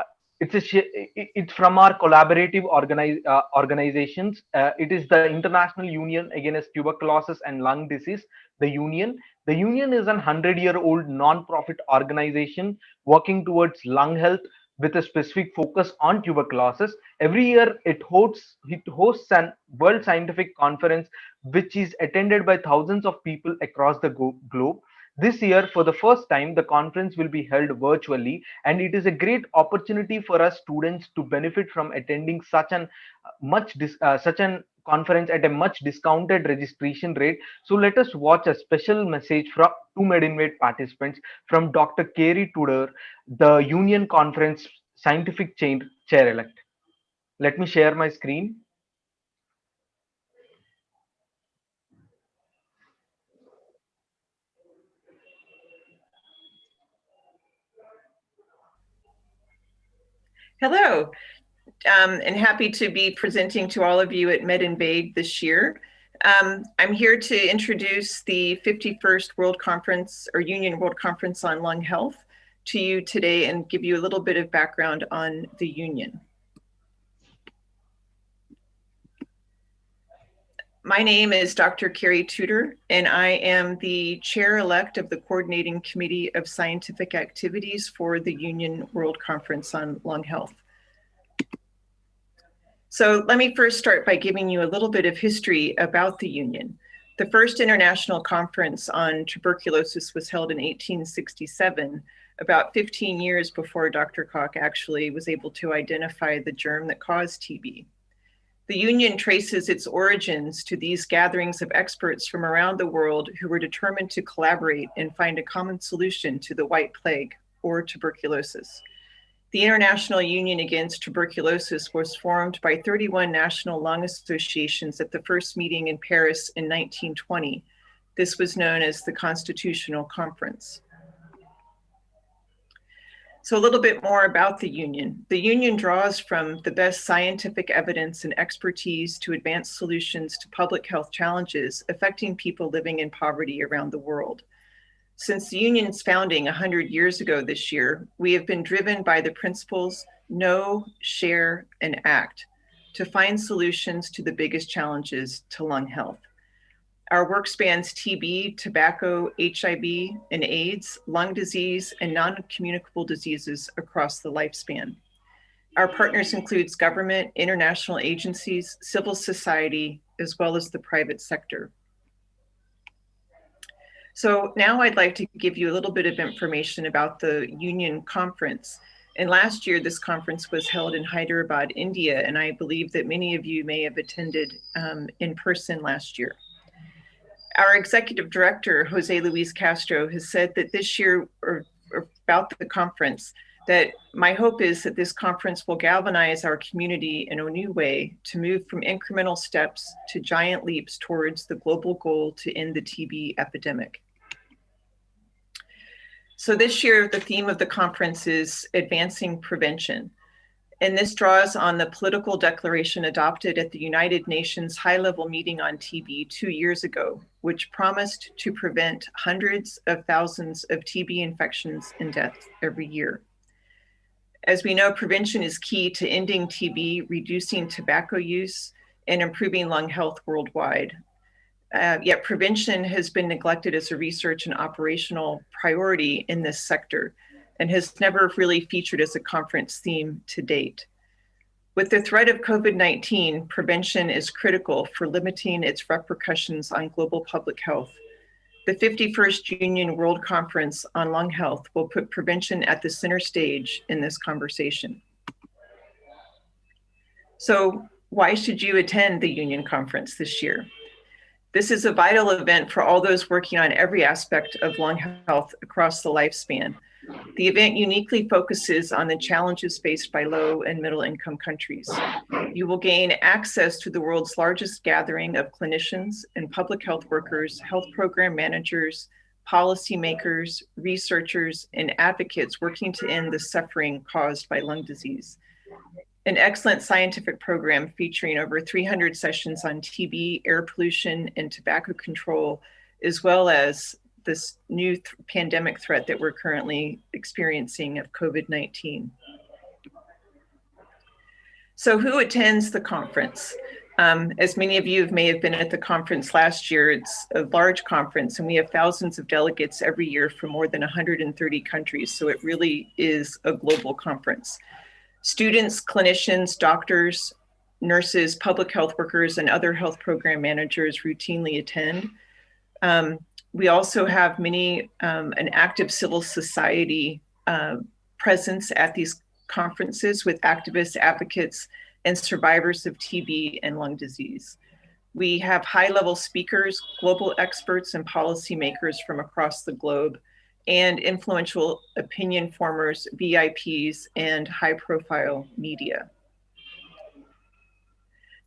it's from our collaborative organizations. It is the International Union Against Tuberculosis and Lung Disease. The union is an 100-year-old non-profit organization working towards lung health with a specific focus on tuberculosis. Every year it hosts an world scientific conference which is attended by thousands of people across the globe. This year, for the first time, the conference will be held virtually, and it is a great opportunity for us students to benefit from attending such an conference at a much discounted registration rate. So let us watch a special message from two MedInvade participants from Dr. Kerry Tudor, the Union Conference Scientific Chair elect. Let me share my screen. Hello, and happy to be presenting to all of you at MedInvade this year. I'm here to introduce the 51st World Conference or Union World Conference on Lung Health to you today and give you a little bit of background on the Union. My name is Dr. Kerry Tudor, and I am the chair-elect of the Coordinating Committee of Scientific Activities for the Union World Conference on Lung Health. So let me first start by giving you a little bit of history about the Union. The first international conference on tuberculosis was held in 1867, about 15 years before Dr. Koch actually was able to identify the germ that caused TB. The Union traces its origins to these gatherings of experts from around the world who were determined to collaborate and find a common solution to the White Plague or tuberculosis. The International Union Against Tuberculosis was formed by 31 national lung associations at the first meeting in Paris in 1920. This was known as the Constitutional Conference. So a little bit more about the Union. The Union draws from the best scientific evidence and expertise to advance solutions to public health challenges affecting people living in poverty around the world. Since the Union's founding 100 years ago this year, we have been driven by the principles know, share, and act. to find solutions to the biggest challenges to lung health. Our work spans TB, tobacco, HIV, and AIDS, lung disease, and non-communicable diseases across the lifespan. Our partners includes government, international agencies, civil society, as well as the private sector. So now I'd like to give you a little bit of information about the Union Conference. And last year, this conference was held in Hyderabad, India, and I believe that many of you may have attended in person last year. Our executive director, Jose Luis Castro, has said that this year, or about the conference, that my hope is that this conference will galvanize our community in a new way to move from incremental steps to giant leaps towards the global goal to end the TB epidemic. So this year, the theme of the conference is Advancing Prevention. And this draws on the political declaration adopted at the United Nations high-level meeting on TB 2 years ago, which promised to prevent hundreds of thousands of TB infections and deaths every year. As we know, prevention is key to ending TB, reducing tobacco use, and improving lung health worldwide. Yet prevention has been neglected as a research and operational priority in this sector, and has never really featured as a conference theme to date. With the threat of COVID-19, prevention is critical for limiting its repercussions on global public health. The 51st Union World Conference on Lung Health will put prevention at the center stage in this conversation. So why should you attend the Union Conference this year? This is a vital event for all those working on every aspect of lung health across the lifespan. The event uniquely focuses on the challenges faced by low and middle income countries. You will gain access to the world's largest gathering of clinicians and public health workers, health program managers, policymakers, researchers, and advocates working to end the suffering caused by lung disease. An excellent scientific program featuring over 300 sessions on TB, air pollution, and tobacco control, as well as this new pandemic threat that we're currently experiencing of COVID-19. So who attends the conference? As many of you may have been at the conference last year, it's a large conference and we have thousands of delegates every year from more than 130 countries. So it really is a global conference. Students, clinicians, doctors, nurses, public health workers, and other health program managers routinely attend. We also have an active civil society presence at these conferences with activists, advocates, and survivors of TB and lung disease. We have high-level speakers, global experts, and policymakers from across the globe, and influential opinion formers, VIPs, and high-profile media.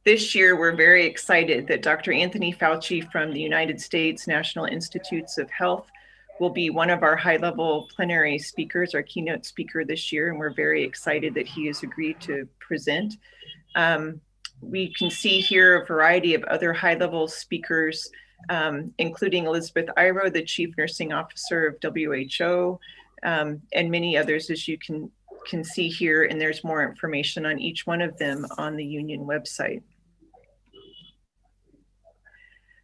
This year, we're very excited that Dr. Anthony Fauci from the United States National Institutes of Health will be one of our high-level plenary speakers, our keynote speaker this year, and we're very excited that he has agreed to present. We can see here a variety of other high-level speakers, including Elizabeth Iro, the Chief Nursing Officer of WHO, and many others, as you can see here, and there's more information on each one of them on the Union website.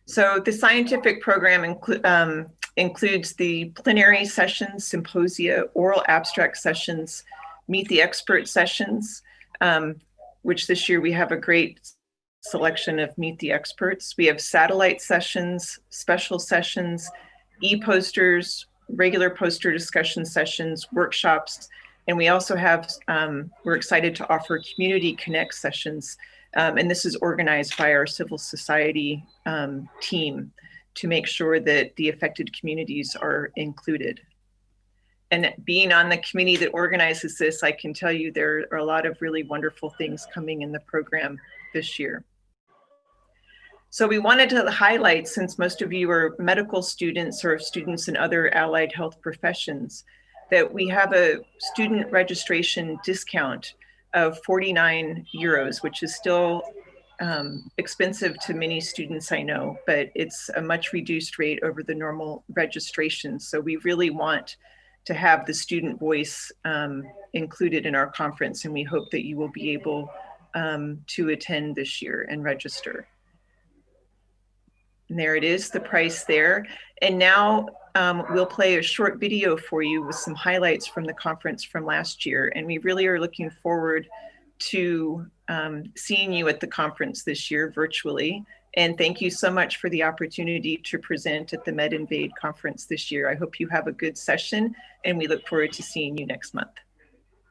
So the scientific program includes the plenary sessions, symposia, oral abstract sessions, meet the expert sessions, which this year we have a great selection of meet the experts. We have satellite sessions, special sessions, e-posters, regular poster discussion sessions, workshops, and we also have, we're excited to offer community connect sessions. And this is organized by our civil society team to make sure that the affected communities are included. And being on the committee that organizes this, I can tell you there are a lot of really wonderful things coming in the program this year. So we wanted to highlight, since most of you are medical students or students in other allied health professions, that we have a student registration discount of 49 euros, which is still expensive to many students I know, but it's a much reduced rate over the normal registration. So we really want to have the student voice included in our conference, and we hope that you will be able to attend this year and register. And there it is, the price there. And now we'll play a short video for you with some highlights from the conference from last year. And we really are looking forward to seeing you at the conference this year virtually. And thank you so much for the opportunity to present at the MedInvade conference this year. I hope you have a good session, and we look forward to seeing you next month.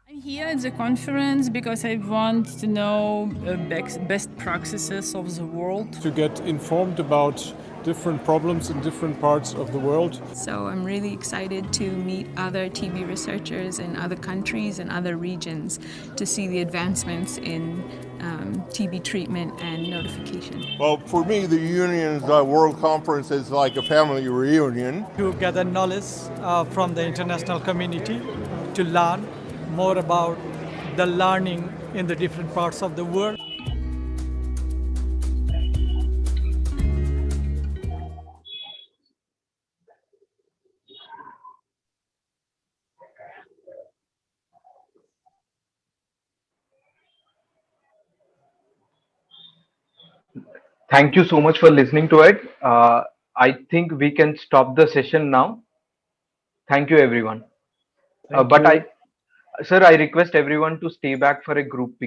I'm here at the conference because I want to know best practices of the world. To get informed about different problems in different parts of the world. So I'm really excited to meet other TB researchers in other countries and other regions to see the advancements in TB treatment and notification. Well, for me, the Union's World Conference is like a family reunion. To gather knowledge from the international community, to learn more about the learning in the different parts of the world. Thank you so much for listening to it. I think we can stop the session now. Thank you, everyone. Sir, I request everyone to stay back for a group picture.